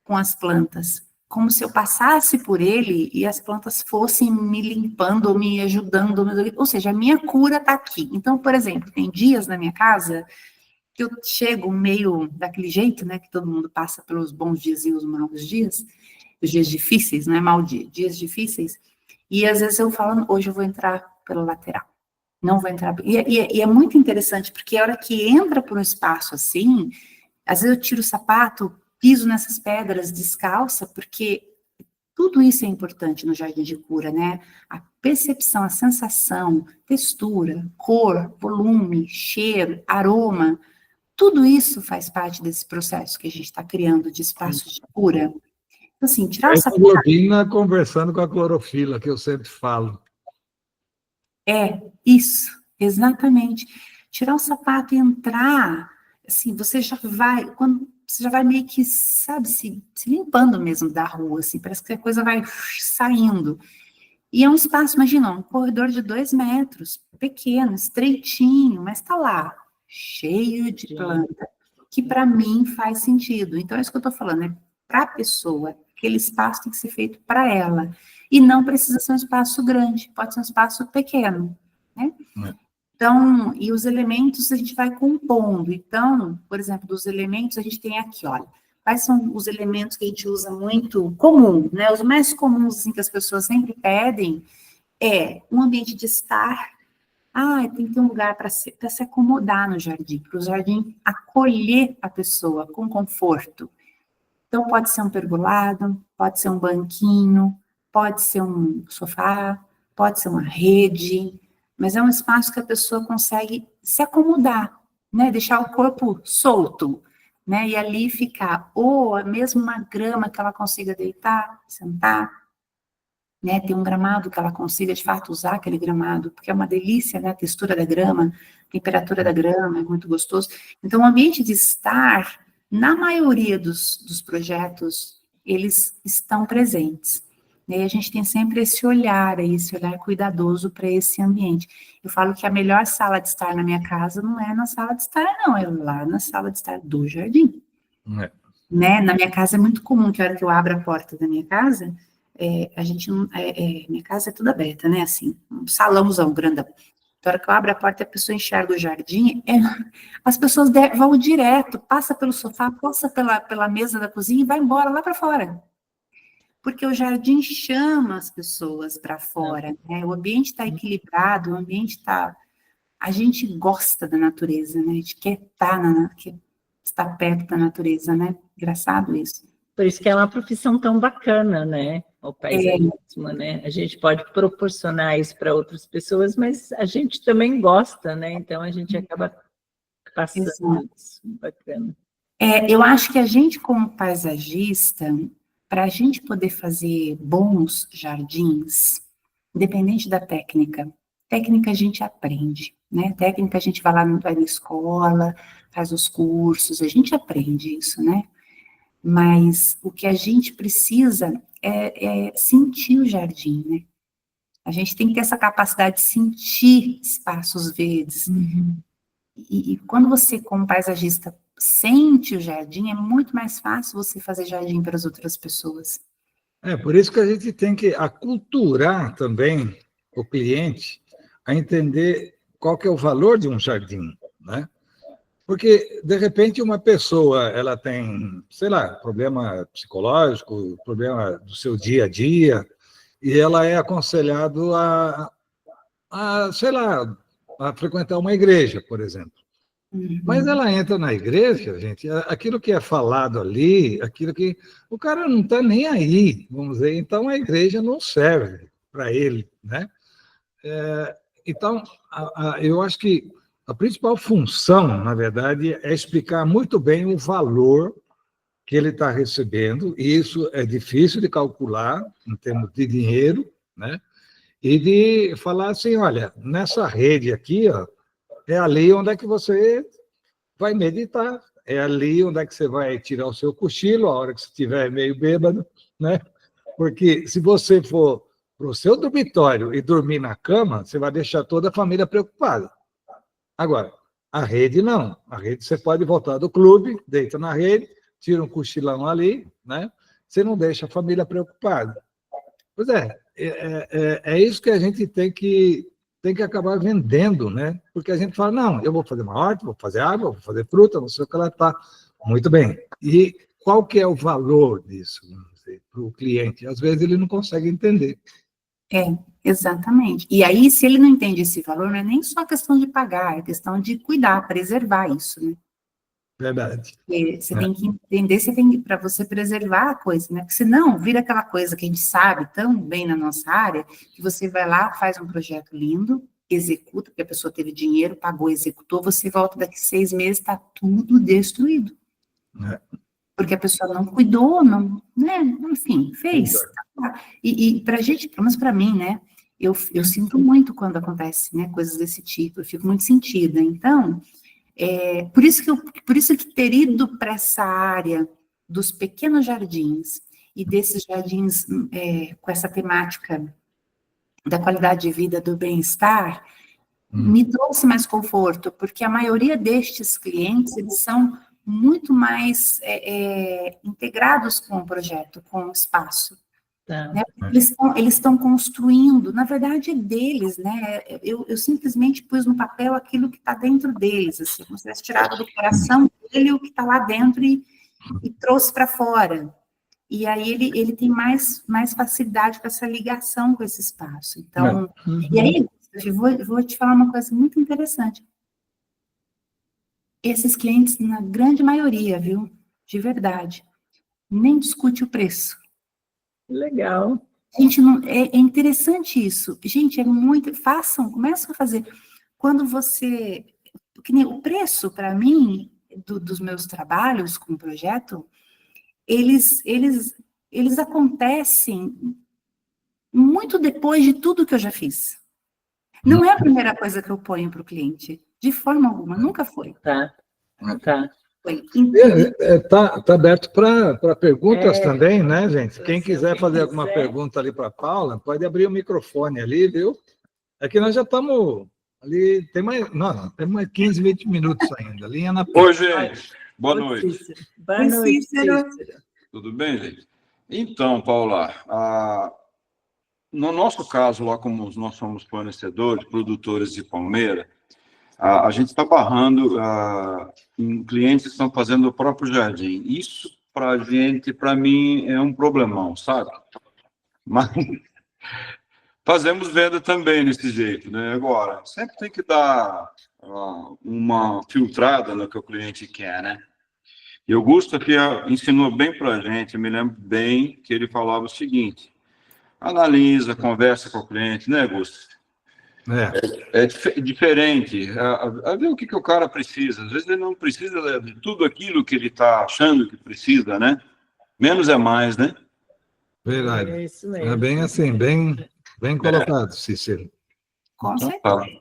com as plantas, como se eu passasse por ele e as plantas fossem me limpando, me ajudando, ou seja, a minha cura está aqui. Então, por exemplo, tem dias na minha casa que eu chego meio daquele jeito, né, que todo mundo passa pelos bons dias e os maus dias, os dias difíceis, não é mau dia, dias difíceis, e às vezes eu falo, hoje eu vou entrar pela lateral, não vou entrar, e é muito interessante, porque a hora que entra por um espaço assim, às vezes eu tiro o sapato, piso nessas pedras descalça, porque tudo isso é importante no jardim de cura, né? A percepção, a sensação, textura, cor, volume, cheiro, aroma, tudo isso faz parte desse processo que a gente está criando de espaços de cura. Então, assim, tirar o sapato... A hemoglobina conversando com a clorofila, que eu sempre falo. Isso, exatamente. Tirar o sapato e entrar, assim, você já vai meio que, sabe, se limpando mesmo da rua, assim, parece que a coisa vai saindo. E é um espaço, imagina, um corredor de 2 metros, pequeno, estreitinho, mas está lá, cheio de planta, que para mim faz sentido. Então, é isso que eu estou falando, para a pessoa, aquele espaço tem que ser feito para ela. E não precisa ser um espaço grande, pode ser um espaço pequeno, né? Então, e os elementos a gente vai compondo. Então, por exemplo, dos elementos a gente tem aqui, olha, quais são os elementos que a gente usa muito comum, né? Os mais comuns, assim, que as pessoas sempre pedem é um ambiente de estar. Tem que ter um lugar para se acomodar no jardim, para o jardim acolher a pessoa com conforto. Então, pode ser um pergolado, pode ser um banquinho, pode ser um sofá, pode ser uma rede, mas é um espaço que a pessoa consegue se acomodar, né? Deixar o corpo solto, né? E ali ficar, ou mesmo uma grama que ela consiga deitar, sentar, né? Ter um gramado que ela consiga, de fato, usar aquele gramado, porque é uma delícia, né? A textura da grama, a temperatura da grama, é muito gostoso. Então, o ambiente de estar, na maioria dos projetos, eles estão presentes. E aí a gente tem sempre esse olhar cuidadoso para esse ambiente. Eu falo que a melhor sala de estar na minha casa não é na sala de estar, não, é lá na sala de estar do jardim. Né? Na minha casa é muito comum que a hora que eu abro a porta da minha casa, minha casa é toda aberta, né? Assim, um salãozão grandão. Na hora que eu abro a porta, a pessoa enxerga o jardim, as pessoas vão direto, passa pelo sofá, passa pela mesa da cozinha e vai embora lá para fora. Porque o jardim chama as pessoas para fora, né? O ambiente está equilibrado, o ambiente está... A gente gosta da natureza, né? A gente quer estar perto da natureza, né? Engraçado isso. Por isso que é uma profissão tão bacana, né? O paisagismo, né? A gente pode proporcionar isso para outras pessoas, mas a gente também gosta, né? Então, a gente acaba passando isso. Bacana. Eu acho que a gente, como paisagista, para a gente poder fazer bons jardins, independente da técnica a gente aprende, né? Técnica a gente vai na escola, faz os cursos, a gente aprende isso, né? Mas o que a gente precisa é sentir o jardim, né? A gente tem que ter essa capacidade de sentir espaços verdes. E quando você, como paisagista, sente o jardim, é muito mais fácil você fazer jardim para as outras pessoas. Por isso que a gente tem que aculturar também o cliente a entender qual que é o valor de um jardim, né? Porque, de repente, uma pessoa, ela tem, sei lá, problema psicológico, problema do seu dia a dia, e ela é aconselhada sei lá, a frequentar uma igreja, por exemplo. Mas ela entra na igreja, gente, aquilo que é falado ali, aquilo que... O cara não está nem aí, vamos dizer, então a igreja não serve para ele, né? Então, eu acho que a principal função, na verdade, é explicar muito bem o valor que ele está recebendo, e isso é difícil de calcular em termos de dinheiro, né? E de falar assim, olha, nessa rede aqui, ó, é ali onde é que você vai meditar, é ali onde é que você vai tirar o seu cochilo, a hora que você estiver meio bêbado, né? Porque se você for para o seu dormitório e dormir na cama, você vai deixar toda a família preocupada. Agora, a rede não. A rede você pode voltar do clube, deita na rede, tira um cochilão ali, né? Você não deixa a família preocupada. Pois é isso que a gente tem que acabar vendendo, né? Porque a gente fala, não, eu vou fazer uma horta, vou fazer água, vou fazer fruta, não sei o que ela está. Muito bem. E qual que é o valor disso, para o cliente? Às vezes ele não consegue entender. Exatamente. E aí, se ele não entende esse valor, não é nem só questão de pagar, é questão de cuidar, preservar isso, né? Verdade. Porque você tem que entender, para você preservar a coisa, né? Porque senão vira aquela coisa que a gente sabe tão bem na nossa área, que você vai lá, faz um projeto lindo, executa, porque a pessoa teve dinheiro, pagou, executou, você volta daqui 6 meses, está tudo destruído. Porque a pessoa não cuidou, não, né? Enfim, fez. E para a gente, pelo menos para mim, né? Eu sinto muito quando acontece, né, coisas desse tipo, eu fico muito sentida. Então, por isso que ter ido para essa área dos pequenos jardins e desses jardins com essa temática da qualidade de vida, do bem-estar, me trouxe mais conforto, porque a maioria destes clientes, eles são muito mais integrados com o projeto, com o espaço. Né? Eles estão construindo, na verdade é deles, né? Eu simplesmente pus no papel aquilo que está dentro deles, assim, como se tivesse tirado do coração dele o que está lá dentro e trouxe para fora. E aí ele tem mais facilidade com essa ligação com esse espaço. Então, e aí, eu vou te falar uma coisa muito interessante. Esses clientes, na grande maioria, viu? De verdade, nem discute o preço. Legal. Gente, é interessante isso. Gente, começam a fazer. Quando você... Que nem o preço, para mim, dos meus trabalhos com o projeto, eles acontecem muito depois de tudo que eu já fiz. Não é a primeira coisa que eu ponho para o cliente, de forma alguma, nunca foi. Tá. Está aberto para perguntas também, né, gente? Quem quiser fazer alguma pergunta ali para a Paula, pode abrir o microfone ali, viu? É que nós já estamos ali, tem mais 15, 20 minutos ainda. Linha na Oi, gente. Boa noite. Boa noite, Cícero. Tudo bem, gente? Então, Paula, no nosso caso, lá como nós somos fornecedores, produtores de palmeira, a gente está barrando em clientes que estão fazendo o próprio jardim. Isso, para mim, é um problemão, sabe? Mas fazemos venda também desse jeito, né? Agora, sempre tem que dar uma filtrada no que o cliente quer, né? E o Augusto aqui ensinou bem para a gente, eu me lembro bem que ele falava o seguinte: analisa, conversa com o cliente, né, Augusto? Diferente. A ver o que o cara precisa. Às vezes ele não precisa de tudo aquilo que ele está achando que precisa, né? Menos é mais, né? Verdade. É isso mesmo. É bem assim, bem colocado, Cícero. Com Então, certeza.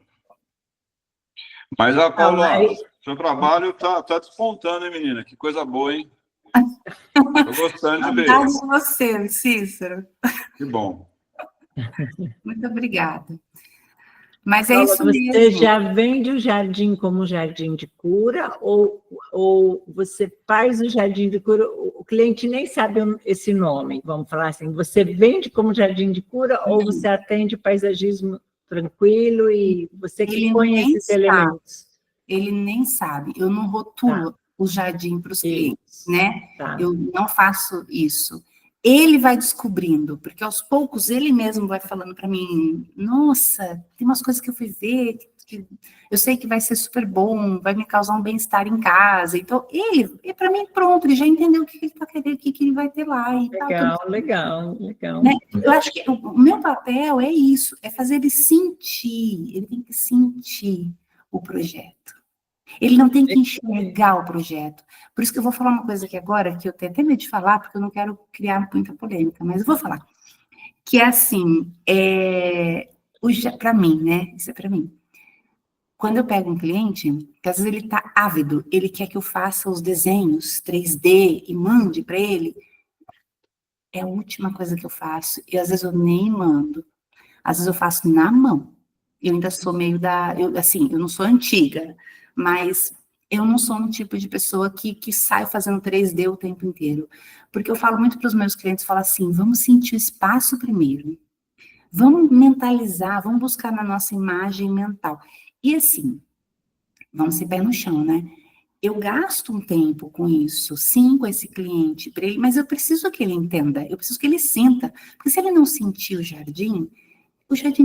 Mas, Paula, mas- seu trabalho tá despontando, hein, menina? Que coisa boa, hein? Tô gostando de ver. Saudade de você, Cícero. Que bom. Muito obrigada. Mas é Paula, isso você mesmo. já vende o jardim como jardim de cura ou você faz o jardim de cura, o cliente nem sabe esse nome, vamos falar assim, você vende como jardim de cura ou você atende paisagismo tranquilo e você que Ele põe nem esses sabe. elementos? Ele nem sabe. Eu não rotulo o jardim para os clientes, né? Tá. Eu não faço isso. Ele vai descobrindo, porque aos poucos ele mesmo vai falando para mim, nossa, tem umas coisas que eu fui ver, que eu sei que vai ser super bom, vai me causar um bem-estar em casa. Então, ele para mim, pronto, ele já entendeu o que ele está querendo, o que ele vai ter lá. E Legal, tal, legal. né? Eu acho que o meu papel é isso, é fazer ele sentir, ele tem que sentir o projeto. Ele não tem que enxergar o projeto. Por isso que eu vou falar uma coisa aqui agora, que eu tenho até medo de falar, porque eu não quero criar muita polêmica, mas eu vou falar. Que é assim, para mim, né? Isso é para mim. Quando eu pego um cliente, que às vezes ele está ávido, ele quer que eu faça os desenhos 3D e mande para ele, é a última coisa que eu faço. E às vezes eu nem mando. Às vezes eu faço na mão. Eu ainda sou meio eu não sou antiga, mas eu não sou um tipo de pessoa que sai fazendo 3D o tempo inteiro. Porque eu falo muito para os meus clientes, falo assim, vamos sentir o espaço primeiro. Vamos mentalizar, vamos buscar na nossa imagem mental. E assim, vamos ser pé no chão, né? Eu gasto um tempo com isso, sim, com esse cliente, mas eu preciso que ele entenda, eu preciso que ele sinta. Porque se ele não sentir o jardim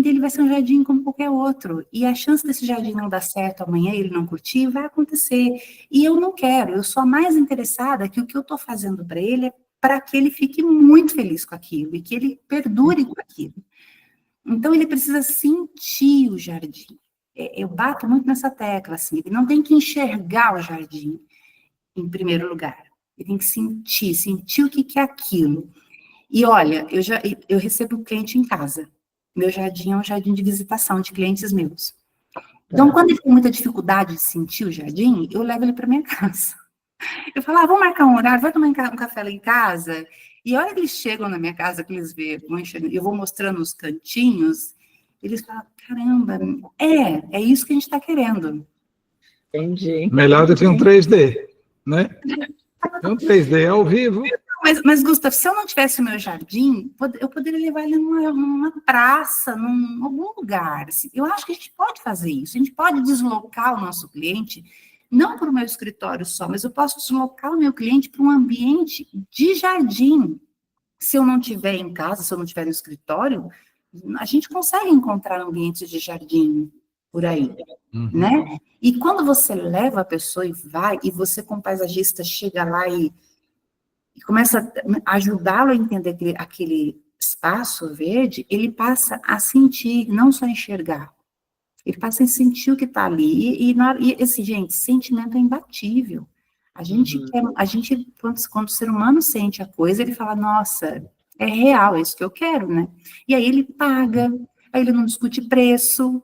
dele vai ser um jardim como qualquer outro. E a chance desse jardim não dar certo amanhã, ele não curtir, vai acontecer. E eu não quero, eu sou a mais interessada que o que eu estou fazendo para ele é para que ele fique muito feliz com aquilo e que ele perdure com aquilo. Então, ele precisa sentir o jardim. Eu bato muito nessa tecla, assim, ele não tem que enxergar o jardim, em primeiro lugar. Ele tem que sentir o que é aquilo. E olha, eu recebo cliente em casa. Meu jardim é um jardim de visitação de clientes meus. Então, quando ele tem muita dificuldade de sentir o jardim, eu levo ele para minha casa. Eu falo, vamos marcar um horário, vai tomar um café lá em casa. E a hora que eles chegam na minha casa, que eles veem, eu vou mostrando os cantinhos, eles falam, caramba, é isso que a gente está querendo. Entendi. Melhor do que um 3D, né? Um 3D ao vivo. Mas, Gustavo, se eu não tivesse o meu jardim, eu poderia levar ele numa praça, algum lugar. Assim. Eu acho que a gente pode fazer isso. A gente pode deslocar o nosso cliente, não para o meu escritório só, mas eu posso deslocar o meu cliente para um ambiente de jardim. Se eu não estiver em casa, se eu não estiver no escritório, a gente consegue encontrar ambientes de jardim por aí, né? E quando você leva a pessoa e vai, e você como paisagista chega lá e começa a ajudá-lo a entender aquele espaço verde, ele passa a sentir, não só enxergar. Ele passa a sentir o que está ali. E assim, gente, sentimento é imbatível. A gente, quando o ser humano sente a coisa, ele fala, nossa, é real, é isso que eu quero, né? E aí ele paga, aí ele não discute preço.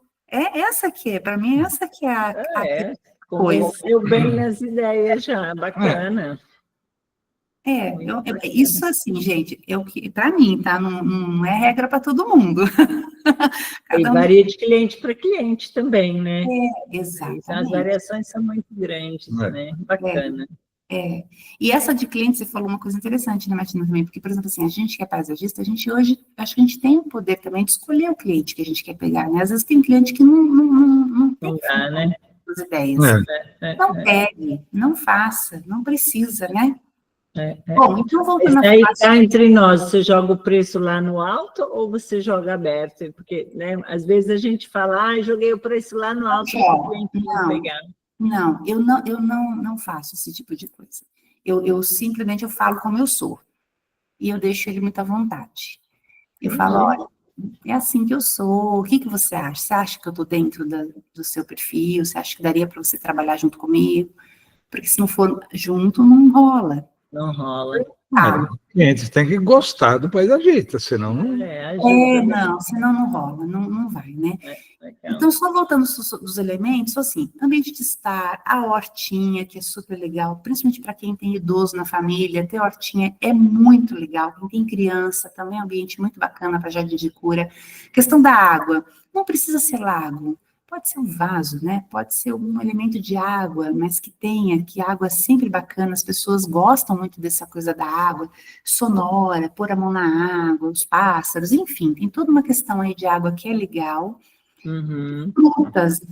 Para mim, essa que é a coisa. Convenceu bem nas ideias já, bacana. Isso assim, gente, é o que, para mim, tá? Não é regra para todo mundo. E varia de cliente para cliente também, né? Exatamente. As variações são muito grandes, né? Bacana. E essa de cliente, você falou uma coisa interessante, né, Martina, também, porque, por exemplo, assim, a gente que é paisagista, a gente hoje, acho que a gente tem o poder também de escolher o cliente que a gente quer pegar, né? Às vezes tem cliente que não tem né? as ideias. Não pegue, não faça, não precisa, né? Bom, então voltando a falar... Tá entre nós, você joga o preço lá no alto ou você joga aberto? Porque, né, às vezes a gente fala, joguei o preço lá no alto para o cliente não pegar. Não, eu não faço esse tipo de coisa. Eu simplesmente falo como eu sou. E eu deixo ele muito à vontade. Eu falo, olha, é assim que eu sou, o que que você acha? Você acha que eu estou dentro do seu perfil? Você acha que daria para você trabalhar junto comigo? Porque se não for junto, não rola. Não rola. Ah, O cliente tem que gostar do paisagista, senão não. Ajuda. não, senão não rola, não vai, né? Legal. Então, só voltando dos elementos, assim, ambiente de estar, a hortinha, que é super legal, principalmente para quem tem idoso na família, ter hortinha é muito legal. Quem tem criança, também é um ambiente muito bacana para jardim de cura. Questão da água, não precisa ser lago, pode ser um vaso, né? Pode ser um elemento de água, mas que tenha, que a água é sempre bacana, as pessoas gostam muito dessa coisa da água, sonora, pôr a mão na água, os pássaros, enfim, tem toda uma questão aí de água que é legal. Uhum.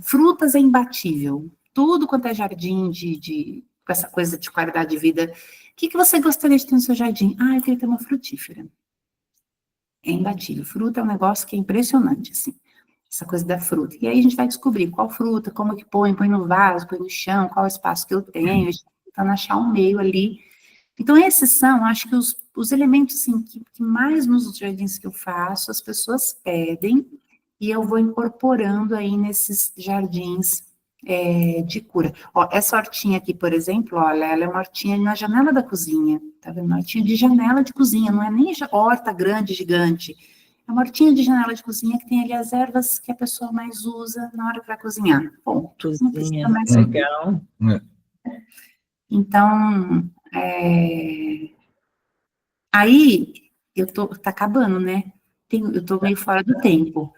Frutas é imbatível. Tudo quanto é jardim com essa coisa de qualidade de vida. O que você gostaria de ter no seu jardim? Ah, eu queria ter uma frutífera. É imbatível. Fruta é um negócio que é impressionante, assim. Essa coisa da fruta. E aí a gente vai descobrir qual fruta, como que põe no vaso, põe no chão, qual é o espaço que eu tenho. A gente tá tentando achar um meio ali. Então, esses são, acho que os elementos assim, que mais nos jardins que eu faço, as pessoas pedem, e eu vou incorporando aí nesses jardins de cura. Ó, essa hortinha aqui, por exemplo, olha, ela é uma hortinha na janela da cozinha, tá vendo? Uma hortinha de janela de cozinha, não é nem horta grande, gigante. É uma hortinha de janela de cozinha que tem ali as ervas que a pessoa mais usa na hora que vai cozinhar. Ponto. Não precisa Cozinha, mais. legal. Então, aí, tá acabando, né? Eu tô meio fora do tempo.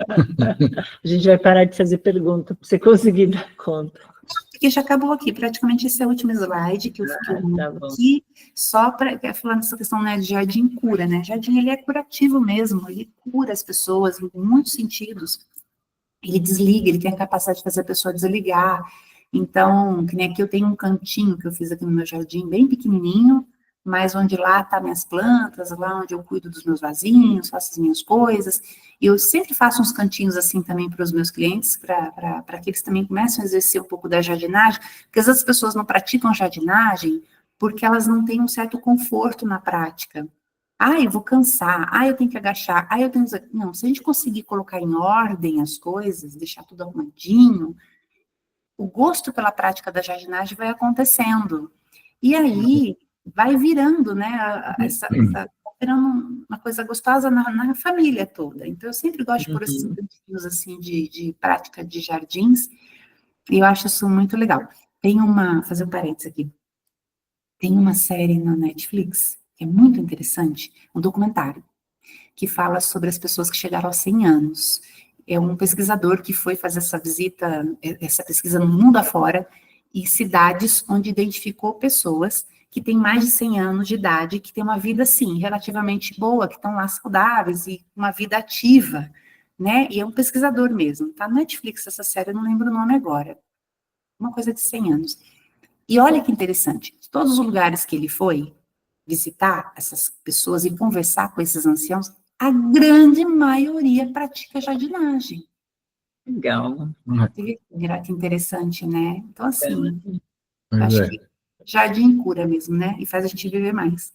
A gente vai parar de fazer pergunta para você conseguir dar conta. Porque já acabou aqui, praticamente esse é o último slide que eu Tá bom. aqui, só para falando dessa questão, né, de jardim cura, né? Jardim, ele é curativo mesmo, ele cura as pessoas em muitos sentidos. Ele desliga, ele tem a capacidade de fazer a pessoa desligar. Então, que nem aqui eu tenho um cantinho que eu fiz aqui no meu jardim, bem pequenininho, mas onde lá tá minhas plantas, lá onde eu cuido dos meus vasinhos, faço as minhas coisas. E eu sempre faço uns cantinhos assim também para os meus clientes, para que eles também comecem a exercer um pouco da jardinagem, porque às vezes as pessoas não praticam jardinagem porque elas não têm um certo conforto na prática. Ah, eu vou cansar, ah, eu tenho que agachar, ah, eu tenho que... Não, se a gente conseguir colocar em ordem as coisas, deixar tudo arrumadinho, o gosto pela prática da jardinagem vai acontecendo. E aí vai virando, né, virando uma coisa gostosa na família toda. Então, eu sempre gosto de pôr esses cantinhos, assim, de prática de jardins, e eu acho isso muito legal. Fazer um parênteses aqui, tem uma série na Netflix, que é muito interessante, um documentário, que fala sobre as pessoas que chegaram aos 100 anos. É um pesquisador que foi fazer essa pesquisa no mundo afora, e cidades onde identificou pessoas que têm mais de 100 anos de idade, que têm uma vida, sim, relativamente boa, que estão lá saudáveis e uma vida ativa, né? E é um pesquisador mesmo. Tá na Netflix essa série, eu não lembro o nome agora. Uma coisa de 100 anos. E olha que interessante, todos os lugares que ele foi visitar essas pessoas e conversar com esses anciãos, a grande maioria pratica jardinagem. Legal. Olha que interessante, né? Então, assim, Pois acho é. que jardim cura mesmo, né? E faz a gente viver mais.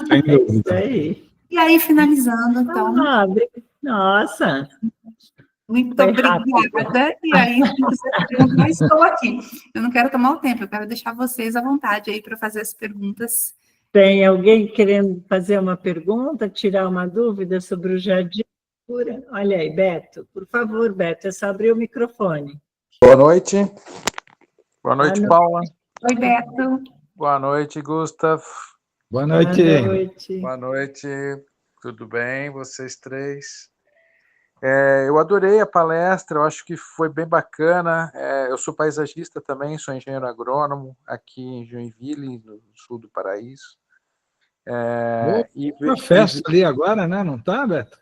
Sem Isso dúvida. aí. E aí, finalizando, então, Nossa, muito foi obrigada. E aí, se você perguntar, estou aqui. Eu não quero tomar o tempo, eu quero deixar vocês à vontade aí para fazer as perguntas. tem alguém querendo fazer uma pergunta, tirar uma dúvida sobre o jardim? Olha aí, Beto. Por favor, Beto, é só abrir o microfone. Boa noite. Boa noite, Boa Paula. Oi, Beto. Boa noite, Gustav. Boa noite. Boa noite. Boa noite. Tudo bem, vocês três? Eu adorei a palestra, eu acho que foi bem bacana. Eu sou paisagista também, sou engenheiro agrônomo aqui em Joinville, no sul do Paraíso. Uma festa ali agora, né? Não tá, Beto?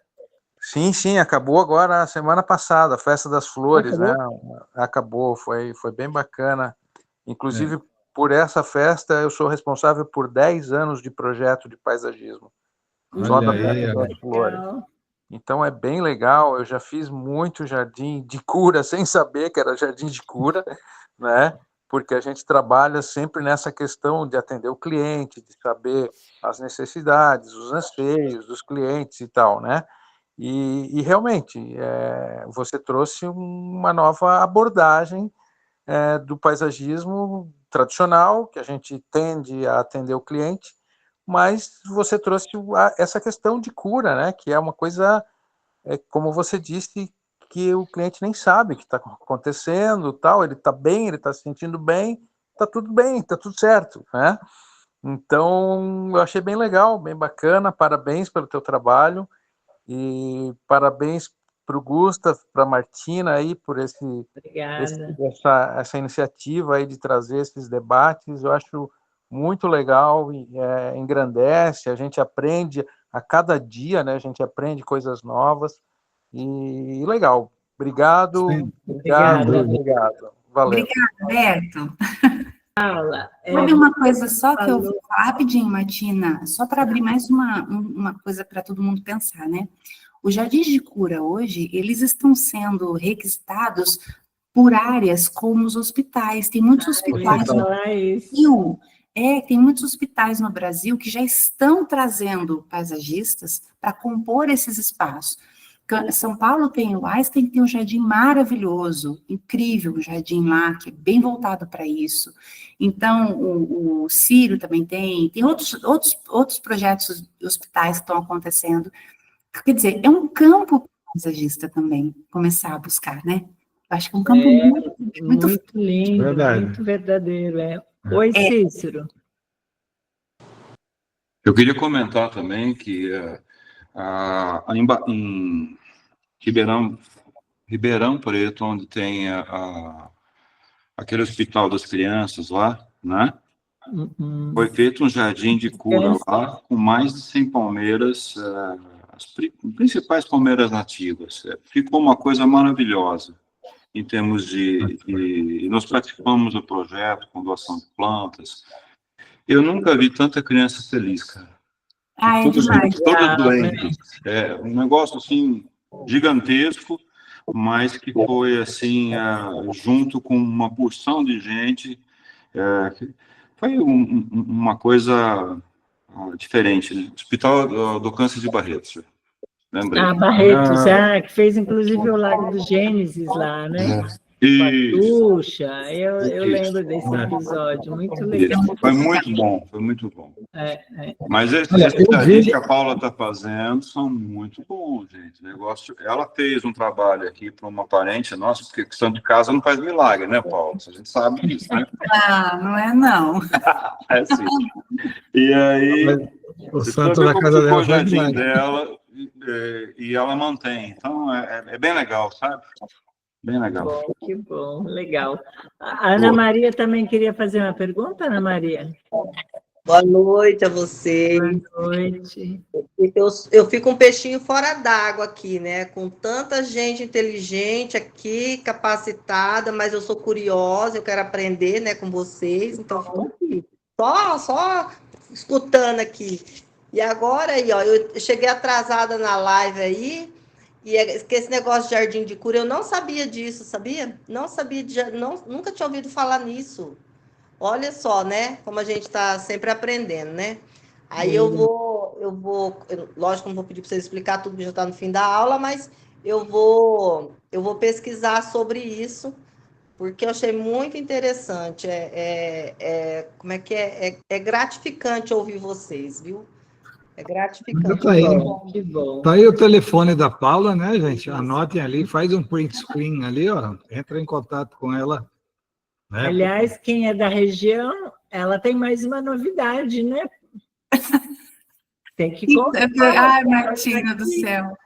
Sim, acabou agora a semana passada, a Festa das Flores, Acabou? né? Acabou, foi bem bacana. Inclusive, por essa festa, eu sou responsável por 10 anos de projeto de paisagismo, só da Festa das Flores. Então, é bem legal, eu já fiz muito jardim de cura, sem saber que era jardim de cura, né? Porque a gente trabalha sempre nessa questão de atender o cliente, de saber as necessidades, os anseios dos clientes e tal, né? E realmente, você trouxe uma nova abordagem do paisagismo tradicional, que a gente tende a atender o cliente, mas você trouxe essa questão de cura, né, que é uma coisa, como você disse, que o cliente nem sabe o que está acontecendo, tal, ele está bem, ele está se sentindo bem, está tudo certo, né? Então, eu achei bem legal, bem bacana, parabéns pelo teu trabalho, e parabéns para o Gustav, para a Martina aí, por essa iniciativa aí de trazer esses debates. Eu acho muito legal, engrandece, a gente aprende a cada dia, né? A gente aprende coisas novas, e legal. Obrigado. Valeu. Obrigada, Beto. Paula, Sabe uma coisa só que eu vou falar rapidinho, Martina, só para abrir mais uma coisa para todo mundo pensar, né? Os jardins de cura hoje, eles estão sendo requisitados por áreas como os hospitais. Tem muitos hospitais no Brasil, tem muitos hospitais no Brasil que já estão trazendo paisagistas para compor esses espaços. São Paulo tem o Einstein, tem um jardim maravilhoso, incrível, um jardim lá, que é bem voltado para isso. Então, o Círio também tem outros projetos de hospitais que estão acontecendo. Quer dizer, é um campo paisagista também, começar a buscar, né? Eu acho que é um campo muito lindo, verdade. Muito verdadeiro. Oi, Cícero. Eu queria comentar também que em Ribeirão Preto, onde tem aquele hospital das crianças lá, né? Foi feito um jardim de cura lá, com mais de 100 palmeiras, as principais palmeiras nativas. Ficou uma coisa maravilhosa, em termos de nós participamos do projeto com doação de plantas. Eu nunca vi tanta criança feliz, cara. Todas doentes. Um negócio, assim, gigantesco, mas que foi, assim, junto com uma porção de gente, foi uma coisa diferente. Né? Hospital do Câncer de Barretos. Lembrei. Barretos, que fez, inclusive, o Lago do Gênesis lá, né? Puxa, eu lembro desse episódio, muito legal. Foi muito bom. Mas esses que a Paula está fazendo são muito bons, gente. Ela fez um trabalho aqui para uma parente nossa, porque questão de casa não faz milagre, né, Paula? A gente sabe disso, né? Não é não. É sim. E aí, o santo da casa dela o jardim dela e ela mantém. Então, é bem legal, sabe? Bem legal. Que bom, legal. A Ana Maria também queria fazer uma pergunta, Ana Maria? Boa noite a vocês. Boa noite. Eu fico um peixinho fora d'água aqui, né? Com tanta gente inteligente aqui, capacitada, mas eu sou curiosa, eu quero aprender, né, com vocês, então estou aqui, só escutando aqui. E agora aí, ó, eu cheguei atrasada na live aí, e esse negócio de jardim de cura, eu não sabia disso, sabia? Nunca tinha ouvido falar nisso. Olha só, né? Como a gente está sempre aprendendo, né? Aí eu vou, lógico, não vou pedir para vocês explicar tudo que já está no fim da aula, mas eu vou pesquisar sobre isso, porque eu achei muito interessante. Como é que é? É gratificante ouvir vocês, viu? É gratificante. Que bom. Tá aí o telefone da Paula, né, gente? Anotem ali, faz um print screen ali, ó. Entra em contato com ela. Né? Aliás, quem é da região, ela tem mais uma novidade, né? Tem que contar. Ai, Martina do céu.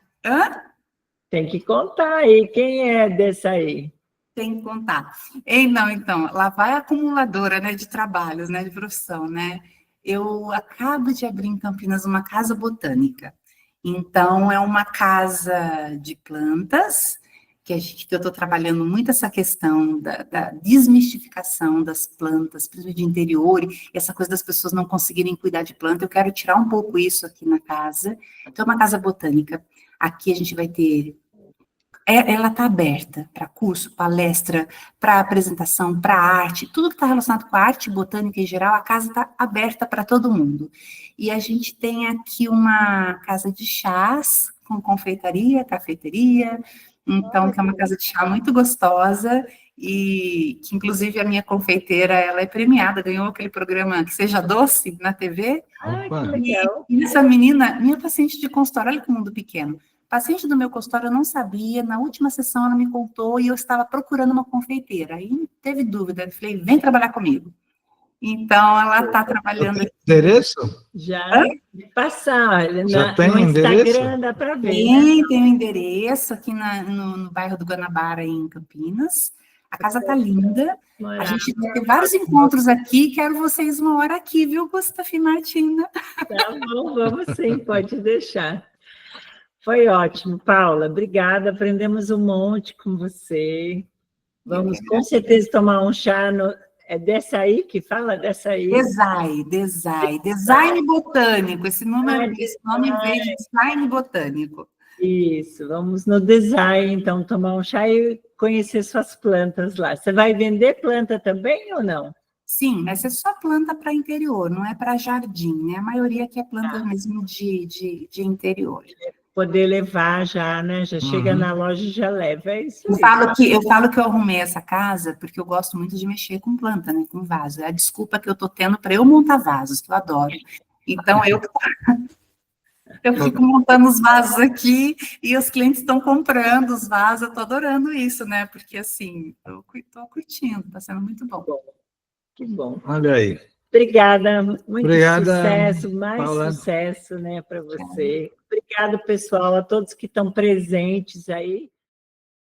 Tem que contar aí. Quem é dessa aí? Tem que contar. Então, lá vai a acumuladora, né, de trabalhos, né, de profissão, né? Eu acabo de abrir em Campinas uma casa botânica. Então, é uma casa de plantas, que eu estou trabalhando muito essa questão da desmistificação das plantas, principalmente de interior, e essa coisa das pessoas não conseguirem cuidar de planta. Eu quero tirar um pouco isso aqui na casa. Então, é uma casa botânica. Aqui a gente vai ter Ela está aberta para curso, palestra, para apresentação, para arte, tudo que está relacionado com a arte botânica em geral, a casa está aberta para todo mundo. E a gente tem aqui uma casa de chás, com confeitaria, cafeteria, então, que é uma casa de chá muito gostosa, e que, inclusive, a minha confeiteira, ela é premiada, ganhou aquele programa Que Seja Doce, na TV. Ah, que legal. E essa menina, minha paciente de consultório, olha que mundo pequeno, paciente do meu consultório, eu não sabia, na última sessão ela me contou e eu estava procurando uma confeiteira, aí não teve dúvida, eu falei, vem trabalhar comigo. Então, ela está trabalhando... Tem endereço? Já passar, olha, Já tem no endereço? Instagram dá para ver. Né? Tem um endereço aqui no bairro do Guanabara, em Campinas. A casa está linda, a gente vai ter vários encontros aqui, quero vocês uma hora aqui, viu, Gustavo e Martina? Tá bom, vamos sim, pode deixar. Foi ótimo, Paula, obrigada, aprendemos um monte com você. Vamos com certeza tomar um chá, é dessa aí que fala? Dessa aí? Design botânico, esse nome veio de design botânico. Isso, vamos no design, então, tomar um chá e conhecer suas plantas lá. Você vai vender planta também ou não? Sim, mas é só planta para interior, não é para jardim, né? A maioria aqui é planta mesmo de interior. Poder levar já, né? Já chega na loja e já leva, é isso aí. Eu falo que eu arrumei essa casa porque eu gosto muito de mexer com planta, né? Com vaso. É a desculpa que eu tô tendo para eu montar vasos, que eu adoro. Então, eu fico montando os vasos aqui e os clientes estão comprando os vasos, eu estou adorando isso, né? Porque, assim, eu estou curtindo, está sendo muito bom. Que bom. Olha aí. Obrigada, muito Obrigada, sucesso, mais Paula. sucesso, né, para você. Obrigada, pessoal, a todos que estão presentes aí.